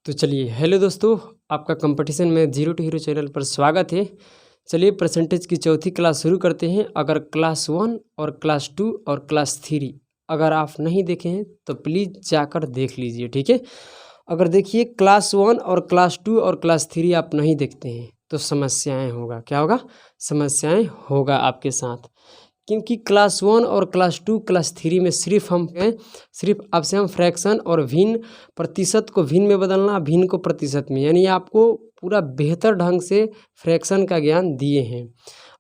तो चलिए हेलो दोस्तों, आपका कंपटीशन में जीरो टू हीरो चैनल पर स्वागत है। चलिए परसेंटेज की चौथी क्लास शुरू करते हैं। अगर क्लास 1 और क्लास 2 और क्लास 3 अगर आप नहीं देखे हैं तो प्लीज़ जाकर देख लीजिए, ठीक है। अगर देखिए क्लास 1 और क्लास 2 और क्लास 3 आप नहीं देखते हैं तो समस्याएं होगा। क्या होगा? समस्याएं होगा आपके साथ, क्योंकि क्लास 1 और क्लास 2 क्लास 3 में सिर्फ आपसे हम फ्रैक्शन और भिन्न प्रतिशत को भिन्न में बदलना, भिन्न को प्रतिशत में, यानी आपको पूरा बेहतर ढंग से फ्रैक्शन का ज्ञान दिए हैं।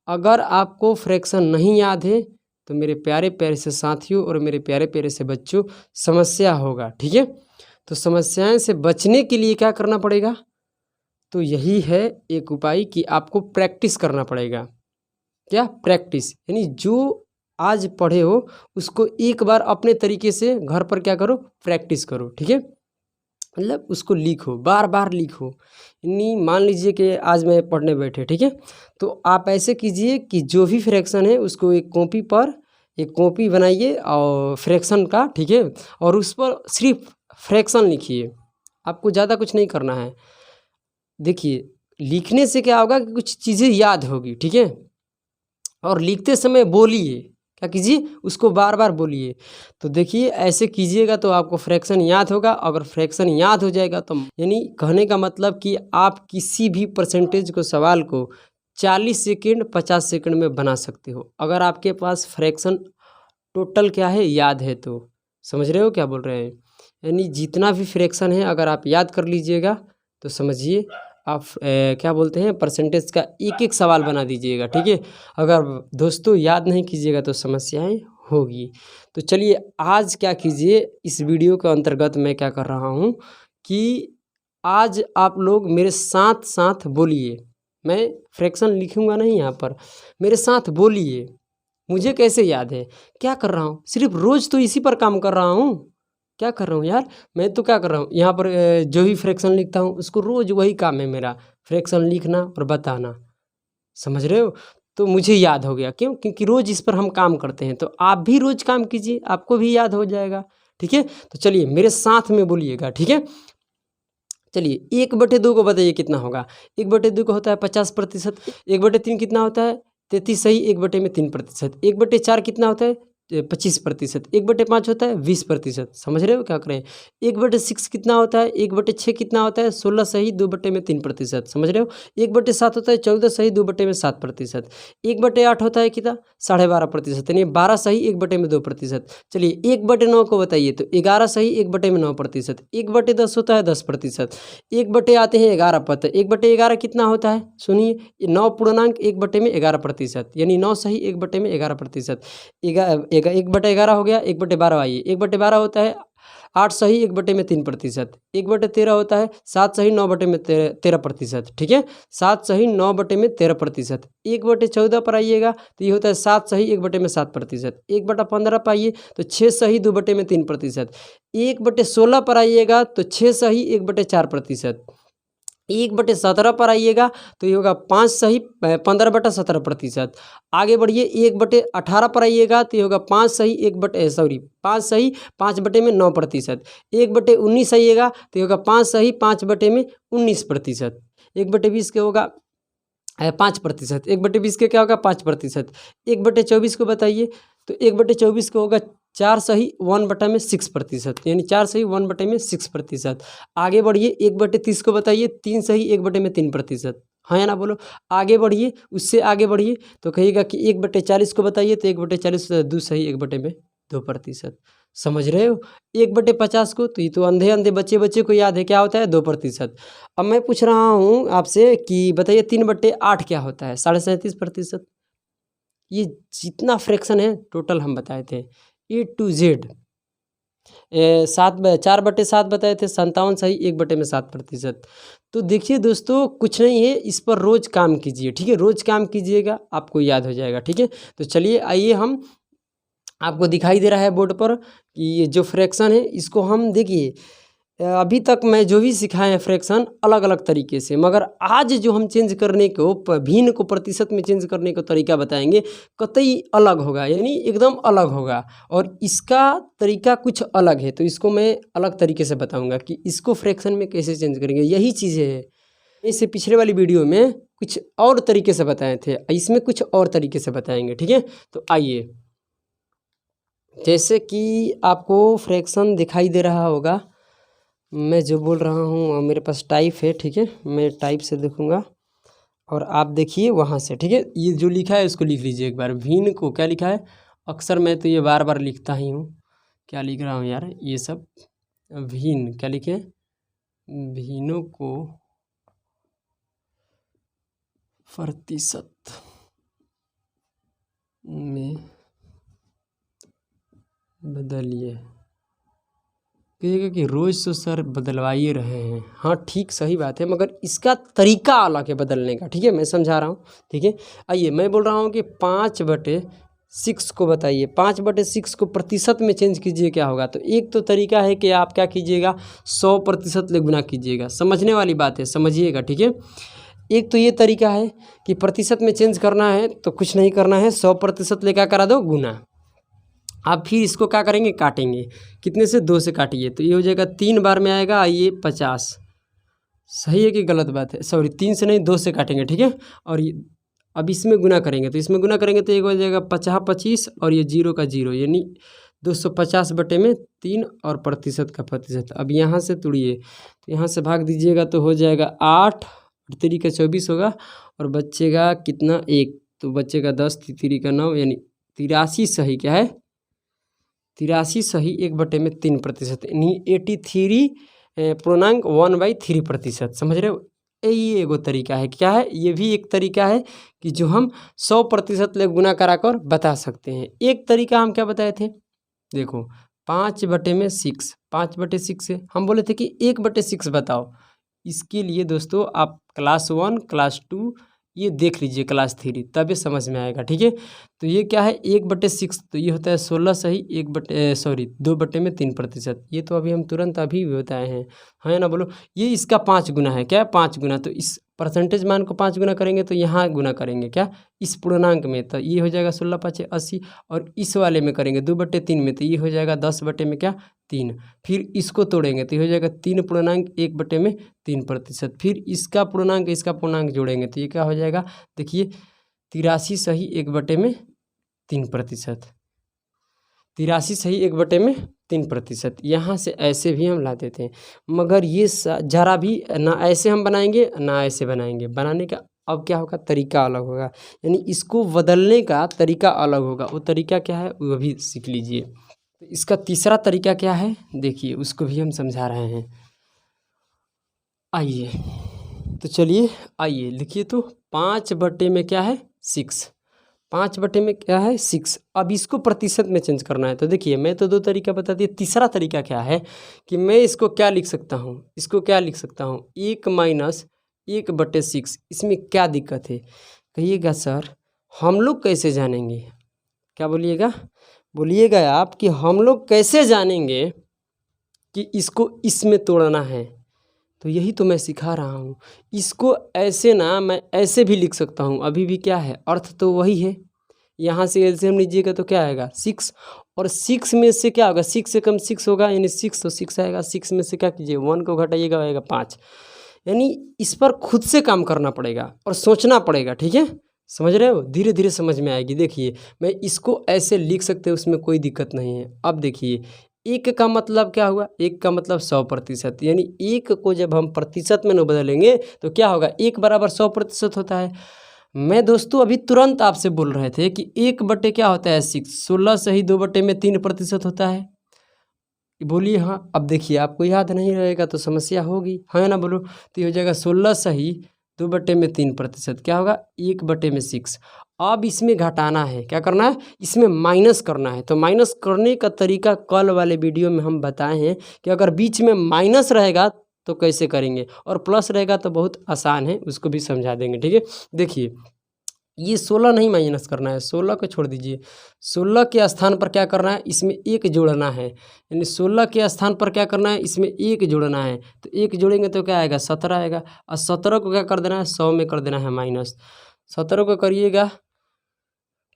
अगर आपको फ्रैक्शन नहीं याद है तो मेरे प्यारे प्यारे से साथियों और मेरे प्यारे प्यारे से बच्चों समस्या होगा, ठीक है। तो समस्याएं से बचने के लिए क्या करना पड़ेगा? तो यही है एक उपाय कि आपको प्रैक्टिस करना पड़ेगा। क्या? प्रैक्टिस, यानी जो आज पढ़े हो उसको एक बार अपने तरीके से घर पर क्या करो? प्रैक्टिस करो, ठीक है। मतलब उसको लिखो, बार बार लिखो। यानी मान लीजिए कि आज मैं पढ़ने बैठे, ठीक है, तो आप ऐसे कीजिए कि जो भी फ्रैक्शन है उसको एक कॉपी बनाइए और फ्रैक्शन का, ठीक है, और उस पर सिर्फ फ्रैक्शन लिखिए। आपको ज़्यादा कुछ नहीं करना है। देखिए लिखने से क्या होगा कि कुछ चीज़ें याद होगी, ठीक है, और लिखते समय बोलिए। क्या कीजिए? उसको बार बार बोलिए। तो देखिए ऐसे कीजिएगा तो आपको फ्रैक्शन याद होगा। अगर फ्रैक्शन याद हो जाएगा तो यानी कहने का मतलब कि आप किसी भी परसेंटेज को सवाल को 40 सेकंड 50 सेकंड में बना सकते हो, अगर आपके पास फ्रैक्शन टोटल क्या है? याद है। तो समझ रहे हो क्या बोल रहे हैं? यानी जितना भी फ्रैक्शन है अगर आप याद कर लीजिएगा तो समझिए आप क्या बोलते हैं, परसेंटेज का एक एक सवाल बना दीजिएगा, ठीक है। अगर दोस्तों याद नहीं कीजिएगा तो समस्याएं होगी। तो चलिए आज क्या कीजिए, इस वीडियो के अंतर्गत मैं क्या कर रहा हूँ कि आज आप लोग मेरे साथ साथ बोलिए। मैं फ्रैक्शन लिखूंगा नहीं यहाँ पर, मेरे साथ बोलिए। मुझे कैसे याद है? क्या कर रहा हूँ? सिर्फ रोज़ तो इसी पर काम कर रहा हूँ। क्या कर रहा हूँ यार? मैं तो क्या कर रहा हूँ यहाँ पर, जो भी फ्रैक्शन लिखता हूँ उसको रोज़ वही काम है मेरा, फ्रैक्शन लिखना और बताना। समझ रहे हो? तो मुझे याद हो गया। क्यों? क्योंकि रोज़ इस पर हम काम करते हैं। तो आप भी रोज़ काम कीजिए, आपको भी याद हो जाएगा, ठीक है। तो चलिए मेरे साथ में बोलिएगा, ठीक है। चलिए 1/2 को बताइए कितना होगा? 1/2 को होता है 50%। 1/3 कितना होता है? 33 सही। 1/3%। 1/4 कितना होता है? 25%। 1/5 होता है 20%। समझ रहे हो क्या कर रहे हैं? 1/6 कितना होता है? 1/6 कितना होता है? 16 सही। 2/3%। समझ रहे हो? 1/7 होता है 14 सही। 2/7%। 1/8 होता है कितना? 12.5%, यानी 12 सही। 1/2%। चलिए 1/9 को बताइए तो 11 सही। 1/9%। 1/10 होता है 10%। 1/, आते हैं 11 पद। 1/11 कितना होता है? सुनिए, 9 पूर्णांक 1/11%, यानी 9 सही। 1/11%। 1/11 हो गया। 1/12 आइए, 1/12 होता है 8 सही। 1/3%। 1/13 होता है 7 सही। 9/13%, ठीक है। 7 सही 9/13%। 1/14 पर आइएगा तो ये होता है 7 सही। 1/7%। 1/15 पर आइए तो 6 सही। 2/3%। 1/16 पर आइएगा तो 6 सही। 1/4%। 1/17 पर आइएगा तो ये होगा 5 सही। 15/17%। आगे बढ़िए 1/18 पर आइएगा तो ये होगा 5 सही। 5 सही 5/9%। 1/19 आइएगा तो ये होगा 5 सही 5/19%। 1/20 के होगा 5%। 1/20 के क्या होगा? 5%। 1/24 को बताइए तो 1/24 को होगा 4 सही 1/6%, यानी 4 सही 1/6%। आगे बढ़िए 1/30 को बताइए 3 सही 1/3%। हाँ या ना बोलो? आगे बढ़िए, उससे आगे बढ़िए तो कहिएगा कि 1/40 को बताइए तो 1/40 2 सही 1/2%। समझ रहे हो? 1/50 को तो ये तो अंधे अंधे बच्चे को याद है, क्या होता है? 2%। अब मैं पूछ रहा हूँ आपसे कि बताइए 3/8 क्या होता है? 37.5%। ये जितना फ्रैक्शन है टोटल हम बताए थे A to Z। 4/7 बताए थे, 57 सही। 1/7%। तो देखिए दोस्तों कुछ नहीं है, इस पर रोज़ काम कीजिए, ठीक है। रोज़ काम कीजिएगा आपको याद हो जाएगा, ठीक है। तो चलिए आइए, हम आपको दिखाई दे रहा है बोर्ड पर कि ये जो फ्रैक्शन है इसको हम देखिए अभी तक मैं जो भी सिखाए हैं फ्रैक्शन अलग अलग तरीके से, मगर आज जो हम चेंज करने को भिन्न को प्रतिशत में चेंज करने का तरीका बताएंगे कतई अलग होगा, यानी एकदम अलग होगा। और इसका तरीका कुछ अलग है, तो इसको मैं अलग तरीके से बताऊंगा कि इसको फ्रैक्शन में कैसे चेंज करेंगे। यही चीज़ें है, इससे पिछले वाली वीडियो में कुछ और तरीके से बताए थे, इसमें कुछ और तरीके से बताएंगे। ठीक है, तो आइए, जैसे कि आपको फ्रैक्शन दिखाई दे रहा होगा, मैं जो बोल रहा हूँ मेरे पास टाइप है। ठीक है, मैं टाइप से देखूँगा और आप देखिए वहाँ से। ठीक है, ये जो लिखा है इसको लिख लीजिए एक बार। भिन्न को क्या लिखा है, अक्सर मैं तो ये बार बार लिखता ही हूँ, क्या लिख रहा हूँ यार, ये सब भिन्न क्या लिखे, भिन्नों को प्रतिशत में बदलिए। कहिएगा कि रोज़ तो सर बदलवा ही रहे हैं। हाँ ठीक, सही बात है, मगर इसका तरीका अलग है बदलने का। ठीक है, मैं समझा रहा हूँ। ठीक है, आइए, मैं बोल रहा हूँ कि 5/6 को बताइए, 5/6 को प्रतिशत में चेंज कीजिए, क्या होगा। तो एक तो तरीका है कि आप क्या कीजिएगा, 100% ले गुना कीजिएगा। समझने वाली बात है, समझिएगा। ठीक है, एक तो ये तरीका है कि प्रतिशत में चेंज करना है तो कुछ नहीं करना है, 100% ले क्या करा दो, गुना। आप फिर इसको क्या करेंगे, काटेंगे। कितने से, 2 से काटिए, तो ये हो जाएगा 3 बार में आएगा ये 50। सही है कि गलत बात है, सॉरी 3 से नहीं 2 से काटेंगे। ठीक है, और ये अब इसमें गुना करेंगे, तो इसमें गुना करेंगे तो एक हो जाएगा 50/25 और ये 0 का 0, यानी 250/3 और प्रतिशत का प्रतिशत। अब यहाँ से तोड़िए, तो यहाँ से भाग दीजिएगा तो हो जाएगा 8 और 3 का 24 होगा, और बचेगा कितना, 1, तो बचेगा 10, 3 का 9, यानी 83 सही क्या है, 83 सही 1/3%, यानी 83.1/3%। समझ रहे हो, ये एगो तरीका है। क्या है, ये भी एक तरीका है कि जो हम 100% ले गुना कराकर बता सकते हैं। एक तरीका हम क्या बताए थे, देखो 5/6, 5/6 से हम बोले थे कि 1/6 बताओ। इसके लिए दोस्तों आप क्लास 1, क्लास 2 ये देख लीजिए, क्लास 3, तब ये समझ में आएगा। ठीक है, तो ये क्या है, 1/6, तो ये होता है 16 सही 2/3%। ये तो अभी हम तुरंत अभी बताए हैं, है ना, बोलो। ये इसका 5 गुना है, क्या 5 गुना, तो इस परसेंटेज मान को 5 गुना करेंगे तो यहाँ गुना करेंगे क्या, इस पूर्णांक में, तो ये हो जाएगा 16×5 = 80, और इस वाले में करेंगे 2/3 में, तो ये हो जाएगा 10/3। फिर इसको तोड़ेंगे तो ये हो जाएगा 3/1/3%। फिर इसका पूर्णांक जोड़ेंगे तो ये क्या हो जाएगा, देखिए 83 सही 1/3%, 83 सही 1/3%। यहाँ से ऐसे भी हम ला देते हैं, मगर ये जरा भी ना ऐसे हम बनाएंगे ना ऐसे बनाएंगे। बनाने का अब क्या होगा, तरीका अलग होगा, यानी इसको बदलने का तरीका अलग होगा। वो तरीका क्या है वो भी सीख लीजिए। तो इसका तीसरा तरीका क्या है, देखिए उसको भी हम समझा रहे हैं। आइए, तो चलिए आइए लिखिए, तो 5 में क्या है, 6, 5 में क्या है, 6। अब इसको प्रतिशत में चेंज करना है, तो देखिए मैं तो 2 तरीका बता दिया। तीसरा तरीका क्या है कि मैं इसको क्या लिख सकता हूँ, इसको क्या लिख सकता हूँ, 1-1/6। इसमें क्या दिक्कत है, कहिएगा सर हम लोग कैसे जानेंगे, क्या बोलिएगा, बोलिएगा आप कि हम लोग कैसे जानेंगे कि इसको इसमें तोड़ना है। तो यही तो मैं सिखा रहा हूँ। इसको ऐसे ना मैं ऐसे भी लिख सकता हूँ, अभी भी क्या है, अर्थ तो वही है। यहाँ से एलसीएम लीजिएगा तो क्या आएगा, 6, और 6 में से क्या होगा, 6 से कम 6 होगा, यानी 6, तो 6 आएगा। 6 में से क्या कीजिए, 1 को घटाइएगा, आएगा 5। यानी इस पर खुद से काम करना पड़ेगा और सोचना पड़ेगा। ठीक है, समझ रहे हो, धीरे धीरे समझ में आएगी। देखिए मैं इसको ऐसे लिख सकते हैं, उसमें कोई दिक्कत नहीं है। अब देखिए 1 का मतलब क्या हुआ, 1 का मतलब 100%, यानी 1 को जब हम प्रतिशत में न बदलेंगे तो क्या होगा, 1 बराबर 100% होता है। मैं दोस्तों अभी तुरंत आपसे बोल रहे थे कि 1 क्या होता है, 6, 16 सही 2/3% होता है। बोलिए हाँ। अब देखिए आपको याद नहीं रहेगा तो समस्या होगी, है ना, बोलो। तो ये हो जाएगा 16 सही 2/3%, क्या होगा, 1/6। अब इसमें घटाना है, क्या करना है, इसमें माइनस करना है। तो माइनस करने का तरीका कल वाले वीडियो में हम बताए हैं कि अगर बीच में माइनस रहेगा तो कैसे करेंगे, और प्लस रहेगा तो बहुत आसान है, उसको भी समझा देंगे। ठीक है, देखिए ये 16 नहीं माइनस करना है, 16 को छोड़ दीजिए। 16 के स्थान पर क्या करना है, इसमें 1 जोड़ना है, यानी 16 के स्थान पर क्या करना है, इसमें 1 जोड़ना है। तो 1 जोड़ेंगे तो क्या आएगा, 17 आएगा। और 17 को क्या कर देना है, 100 में कर देना है माइनस। 17 को करिएगा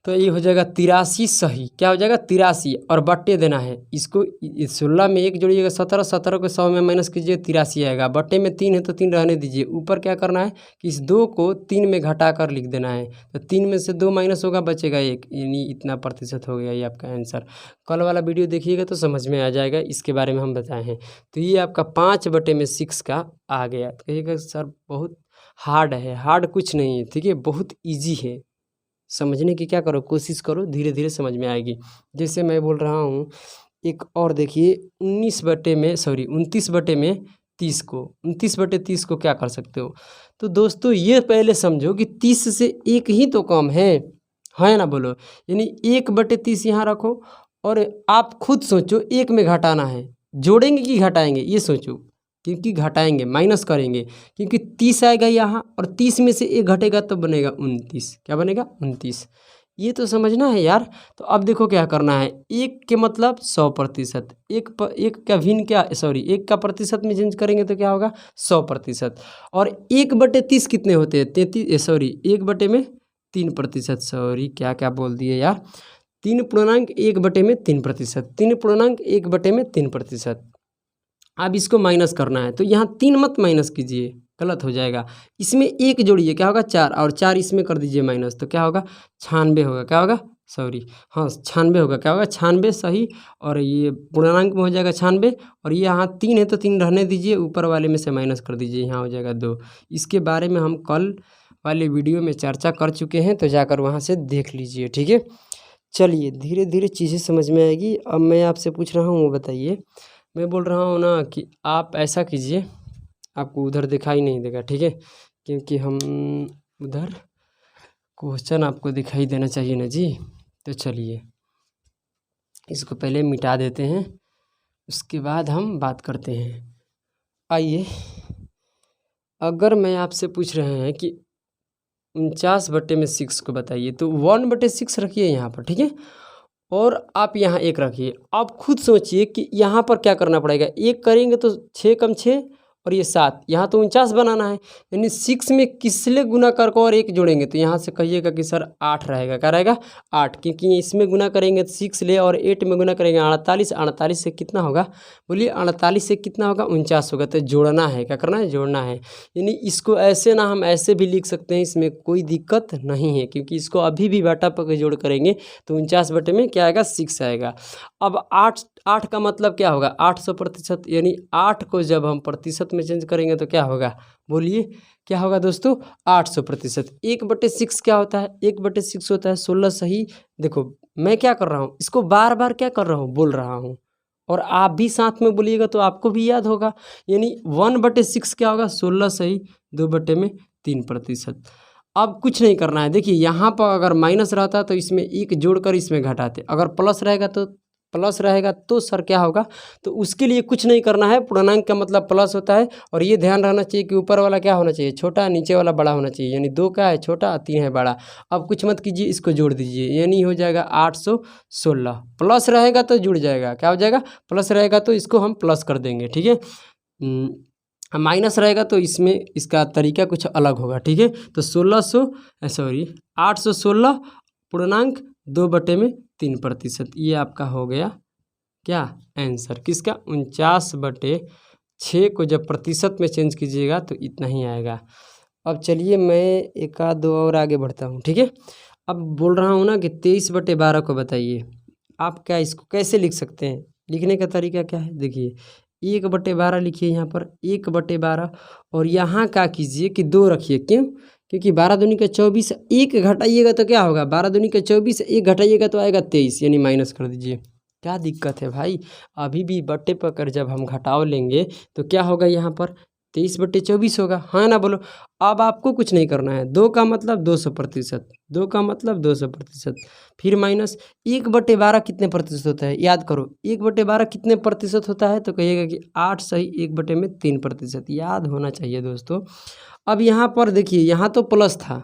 तो ये हो जाएगा 83 सही, क्या हो जाएगा 83, और बट्टे देना है इसको। 16 में 1 जोड़िएगा 17, 17 को 100 में माइनस कीजिए 83 आएगा। बट्टे में 3 है तो 3 रहने दीजिए। ऊपर क्या करना है कि इस 2 को 3 में घटा कर लिख देना है। तो 3 में से 2 माइनस होगा, बचेगा 1, यानी इतना प्रतिशत हो गया ये आपका आंसर। कल वाला वीडियो देखिएगा तो समझ में आ जाएगा, इसके बारे में हम बताए हैं। तो ये आपका 5/6 का आ गया। तो कहिएगा सर बहुत हार्ड है, हार्ड कुछ नहीं है, ठीक है, बहुत ईजी है। समझने की क्या करो, कोशिश करो, धीरे धीरे समझ में आएगी। जैसे मैं बोल रहा हूँ एक और देखिए, 29/30 को 29/30 को क्या कर सकते हो। तो दोस्तों ये पहले समझो कि 30 से 1 ही तो कम है ना, बोलो। यानी 1/30 यहाँ रखो और आप खुद सोचो 1 में घटाना है, जोड़ेंगे कि घटाएंगे, ये सोचो। क्योंकि घटाएंगे, माइनस करेंगे, क्योंकि 30 आएगा यहाँ और 30 में से 1 घटेगा तो बनेगा 29। क्या बनेगा, 29। ये तो समझना है यार। तो अब देखो क्या करना है, 1 के मतलब 100%, एक का भिन्न क्या, सॉरी 1 का प्रतिशत में चेंज करेंगे तो क्या होगा 100%। और 1/30 कितने होते हैं, 3%, सॉरी क्या क्या बोल दिए यार, 3.1/3%, 3.1/3%। अब इसको माइनस करना है तो यहाँ 3 मत माइनस कीजिए, गलत हो जाएगा। इसमें 1 जोड़िए, क्या होगा 4, और 4 इसमें कर दीजिए माइनस, तो क्या होगा 96 होगा। क्या होगा, सॉरी हाँ 96 होगा, क्या होगा 96 सही। और ये पूर्णांक में हो जाएगा 96, और ये यहाँ 3 है तो 3 रहने दीजिए, ऊपर वाले में से माइनस कर दीजिए, यहाँ हो जाएगा 2। इसके बारे में हम कल वाले वीडियो में चर्चा कर चुके हैं, तो जाकर वहाँ से देख लीजिए, ठीक है। चलिए धीरे धीरे चीज़ें समझ में आएगी। अब मैं आपसे पूछ रहा हूँ, वो बताइए। मैं बोल रहा हूँ ना कि आप ऐसा कीजिए, आपको उधर दिखाई नहीं देगा, ठीक है, क्योंकि हम उधर क्वेश्चन आपको दिखाई देना चाहिए ना जी। तो चलिए इसको पहले मिटा देते हैं, उसके बाद हम बात करते हैं। आइए, अगर मैं आपसे पूछ रहे हैं कि 49/6 को बताइए, तो 1/6 रखिए यहाँ पर, ठीक है, और आप यहाँ 1 रखिए। आप खुद सोचिए कि यहाँ पर क्या करना पड़ेगा, 1 करेंगे तो 6 कम 6 और ये 7, यहाँ तो 49 बनाना है, यानी 6 में किसले गुना करके और 1 जोड़ेंगे, तो यहाँ से कहिएगा कि सर 8 रहेगा। क्या रहेगा 8, क्योंकि इसमें गुना करेंगे 6 ले और 8 में गुना करेंगे 48, 48 से कितना होगा, बोलिए 48 से कितना होगा 49 होगा। तो जोड़ना है, क्या करना है, जोड़ना है। यानी इसको ऐसे ना हम ऐसे भी लिख सकते हैं, इसमें कोई दिक्कत नहीं है, क्योंकि इसको अभी भी बाटा पर जोड़ करेंगे तो 49 में क्या आएगा 6 आएगा। अब 8 का मतलब क्या होगा 800%, यानी 8 को जब हम प्रतिशत में चेंज करेंगे तो क्या होगा, बोलिए क्या होगा दोस्तों 800%। 1/6 क्या होता है, 1/6 होता है 16 सही। देखो मैं क्या कर रहा हूँ, इसको बार बार क्या कर रहा हूँ, बोल रहा हूँ, और आप भी साथ में बोलिएगा तो आपको भी याद होगा। यानी 1/6 क्या होगा 16 सही, 2/3%। अब कुछ नहीं करना है, देखिए यहाँ पर अगर माइनस रहता तो इसमें 1 जोड़कर इसमें घटाते, अगर प्लस रहेगा तो सर क्या होगा, तो उसके लिए कुछ नहीं करना है। पूर्णांक का मतलब प्लस होता है, और ये ध्यान रहना चाहिए कि ऊपर वाला क्या होना चाहिए, छोटा, नीचे वाला बड़ा होना चाहिए। यानी 2 का है छोटा, 3 है बड़ा। अब कुछ मत कीजिए, इसको जोड़ दीजिए, यानी हो जाएगा 816। प्लस रहेगा तो जुड़ जाएगा, क्या हो जाएगा, प्लस रहेगा तो इसको हम प्लस कर देंगे, ठीक है। माइनस रहेगा तो इसमें इसका तरीका कुछ अलग होगा, ठीक है। तो 816 पूर्णांक 2/3%, ये आपका हो गया क्या आंसर, किसका 49/6 को जब प्रतिशत में चेंज कीजिएगा तो इतना ही आएगा। अब चलिए मैं एक आध दो और आगे बढ़ता हूँ, ठीक है। अब बोल रहा हूँ ना कि 23/12 को बताइए, आप क्या इसको कैसे लिख सकते हैं, लिखने का तरीका क्या है, देखिए 1/12 लिखिए यहाँ पर 1/12, और यहाँ क्या कीजिए कि 2 रखिए, क्यों, क्योंकि 12 दूनी का 24, 1 घटाइएगा तो क्या होगा, 12 दूनी का 24, 1 घटाइएगा तो आएगा 23, यानी माइनस कर दीजिए। क्या दिक्कत है भाई, अभी भी बट्टे पकड़ जब हम घटाव लेंगे तो क्या होगा, यहाँ पर 23/24 होगा, हाँ ना, बोलो। अब आपको कुछ नहीं करना है, 2 का मतलब 200%, 2 का मतलब 200%, फिर माइनस 1/12 कितने प्रतिशत होता है, याद करो 1/12 कितने प्रतिशत होता है, तो कहिएगा कि 8 सही 1/3%, याद होना चाहिए दोस्तों। अब यहाँ पर देखिए, यहाँ तो प्लस था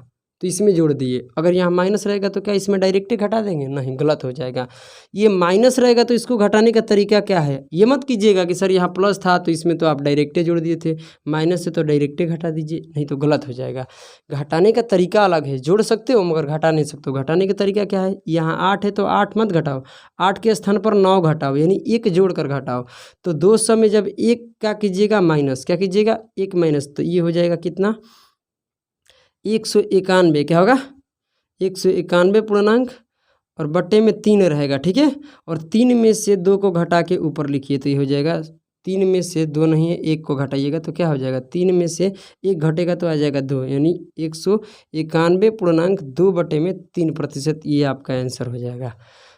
तो इसमें जोड़ दिए। अगर यहाँ माइनस रहेगा तो क्या इसमें डायरेक्ट ही घटा देंगे? नहीं, गलत हो जाएगा। ये माइनस रहेगा तो इसको घटाने का तरीका क्या है? ये मत कीजिएगा कि सर यहाँ प्लस था तो इसमें तो आप डायरेक्ट जोड़ दिए थे, माइनस से तो डायरेक्ट घटा दीजिए, नहीं तो गलत हो जाएगा। घटाने का तरीका अलग है, जोड़ सकते हो मगर घटा नहीं सकते हो। घटाने का तरीका क्या है? यहाँ 8 है तो 8 मत घटाओ, 8 के स्थान पर 9 घटाओ, यानी 1 जोड़ कर घटाओ। तो 200 में जब 1 क्या कीजिएगा? माइनस। क्या कीजिएगा? 1 माइनस, तो ये हो जाएगा कितना? 191। क्या होगा? 191 पूर्णांक और बट्टे में 3 रहेगा, ठीक है। और 3 में से 2 को घटा के ऊपर लिखिए तो ये हो जाएगा 3 में से 2 नहीं है, 1 को घटाइएगा तो क्या हो जाएगा? 3 में से 1 घटेगा तो आ जाएगा 2, यानी 191 पूर्णांक 2 बटे में 3%। ये आपका आंसर हो जाएगा।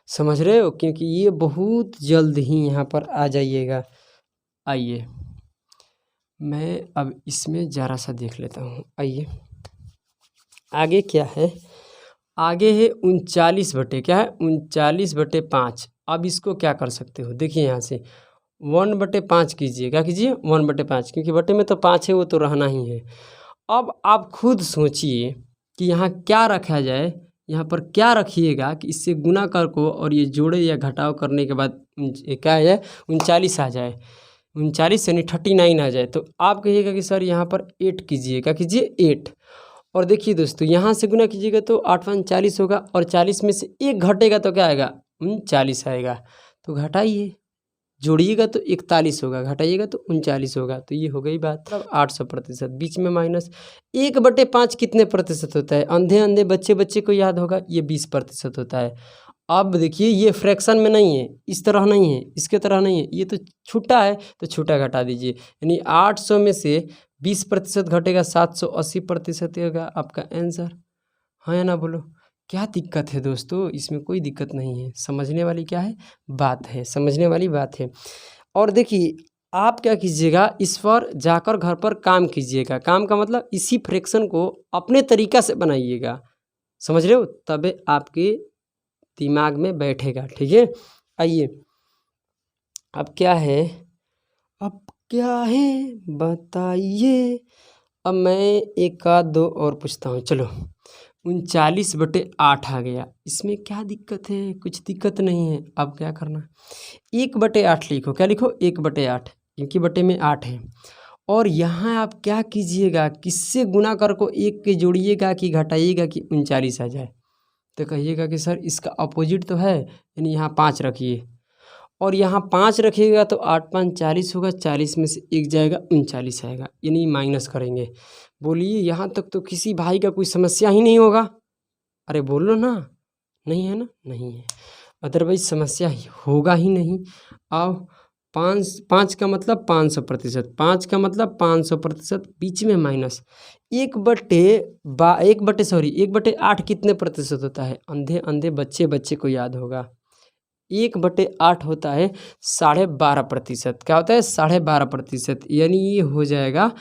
समझ रहे हो? क्योंकि ये बहुत जल्द ही यहाँ पर आ जाइएगा। आइए मैं अब इसमें ज़रा सा देख लेता हूँ। आइए आगे क्या है? आगे है 39 बटे, क्या है? 39/5। अब इसको क्या कर सकते हो? देखिए यहाँ से 1/5 कीजिए। क्या कीजिए? 1/5, क्योंकि बटे में तो 5 है, वो तो रहना ही है। अब आप खुद सोचिए कि यहाँ क्या रखा जाए, यहाँ पर क्या रखिएगा कि इससे गुना कर को और ये जोड़े या घटाव करने के बाद क्या आ जाए? 39 आ जाए। 39 यानी 39 आ जाए। तो आप कहिएगा कि सर यहाँ पर 8 कीजिए। क्या कीजिए? 8। और देखिए दोस्तों, यहाँ से गुना कीजिएगा तो 8 × 5 = 40 होगा, और 40 में से 1 घटेगा तो क्या आएगा? 39 आएगा। तो घटाइए, जोड़िएगा तो 41 होगा, घटाइएगा तो 39 होगा। तो ये हो गई बात। अब 800%, बीच में माइनस। 1/5 कितने प्रतिशत होता है? अंधे अंधे बच्चे को याद होगा, ये 20% होता है। अब देखिए ये फ्रैक्शन में नहीं है, इस तरह नहीं है, इसके तरह नहीं है, ये तो छोटा है, तो छोटा घटा दीजिए। यानी 800 में से 20% घटेगा, 780% होगा आपका आंसर। हाँ या ना बोलो? क्या दिक्कत है दोस्तों? इसमें कोई दिक्कत नहीं है, समझने वाली क्या है बात है, समझने वाली बात है। और देखिए आप क्या कीजिएगा, इस पर जाकर घर पर काम कीजिएगा। काम का मतलब इसी फ्रैक्शन को अपने तरीक़ा से बनाइएगा, समझ रहे हो? तबे आपके दिमाग में बैठेगा, ठीक है। आइए अब क्या है? अब क्या है बताइए। अब मैं 1 आध 2 और पूछता हूँ। चलो 39/8 आ गया, इसमें क्या दिक्कत है? कुछ दिक्कत नहीं है। अब क्या करना? 1/8 लिखो। क्या लिखो? 1/8, क्योंकि बटे में 8 है। और यहाँ आप क्या कीजिएगा, किससे गुना कर को 1 के जोड़िएगा कि घटाइएगा कि 39 आ जाए? तो कहिएगा कि सर इसका अपोजिट तो है, यानी यहाँ 5 रखिए, और यहाँ 5 रखिएगा तो 8 × 5 = 40 होगा, 40 में से 1 जाएगा, 39 आएगा, यानी माइनस करेंगे। बोलिए यहाँ तक तो किसी भाई का कोई समस्या ही नहीं होगा? अरे बोलो ना, नहीं है ना? नहीं है, अदरवाइज समस्या होगा ही नहीं। आओ 5 का मतलब 500%, 5 का मतलब 500%, बीच में माइनस। 1/8 कितने प्रतिशत होता है? अंधे अंधे बच्चे को याद होगा। 1/8 होता है 12.5%। क्या होता है? 12.5%, यानी ये हो जाएगा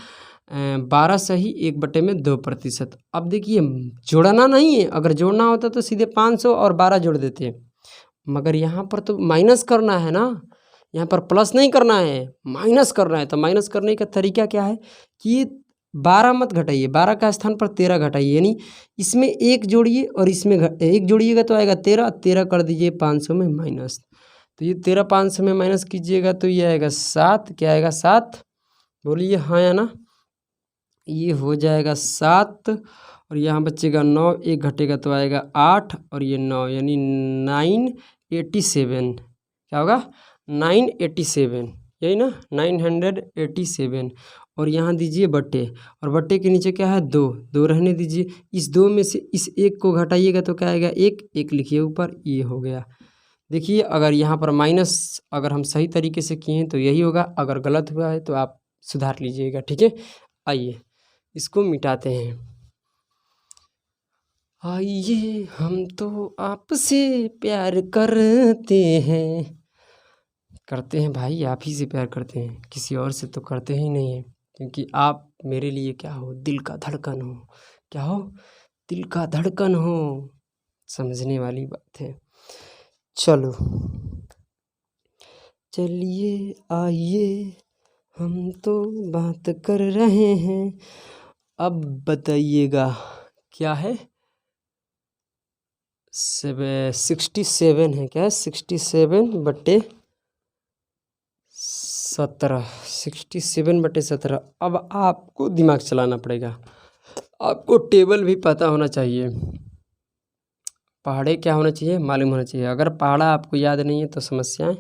12 सही 1/2%। अब देखिए जोड़ना नहीं है, अगर जोड़ना होता तो सीधे 500 और 12 जोड़ देते, मगर यहाँ पर तो माइनस करना है ना, यहाँ पर प्लस नहीं करना है, माइनस करना है। तो माइनस करने का तरीका क्या है कि 12 मत घटाइए, 12 का स्थान पर 13 घटाइए, यानी इसमें 1 जोड़िए और इसमें 1 जोड़िएगा तो आएगा 13, 13 कर दीजिए 500 में माइनस। तो ये 13 500 में माइनस कीजिएगा तो ये आएगा 7। क्या आएगा? 7। बोलिए हाँ या ना? ये हो जाएगा 7, और यहाँ बचेगा 9, 1 घटेगा तो आएगा 8, और ये 9, यानी 987। क्या होगा? 987, यही ना? 987। और यहाँ दीजिए बट्टे, और बट्टे के नीचे क्या है? 2 रहने दीजिए। इस 2 में से इस 1 को घटाइएगा तो क्या आएगा? 1 लिखिए ऊपर, ये हो गया। देखिए अगर यहाँ पर माइनस अगर हम सही तरीके से किए हैं तो यही होगा, अगर गलत हुआ है तो आप सुधार लीजिएगा, ठीक है। आइए इसको मिटाते हैं। आइए हम तो आपसे प्यार करते हैं भाई, आप ही से प्यार करते हैं, किसी और से तो करते ही नहीं हैं, क्योंकि आप मेरे लिए क्या हो? दिल का धड़कन हो। क्या हो? दिल का धड़कन हो। समझने वाली बात है। चलो चलिए आइए हम तो बात कर रहे हैं। अब बताइएगा क्या है 67 है, क्या है 67/17, 67/17। अब आपको दिमाग चलाना पड़ेगा, आपको टेबल भी पता होना चाहिए, पहाड़े क्या होना चाहिए, मालूम होना चाहिए। अगर पहाड़ा आपको याद नहीं है तो समस्याएं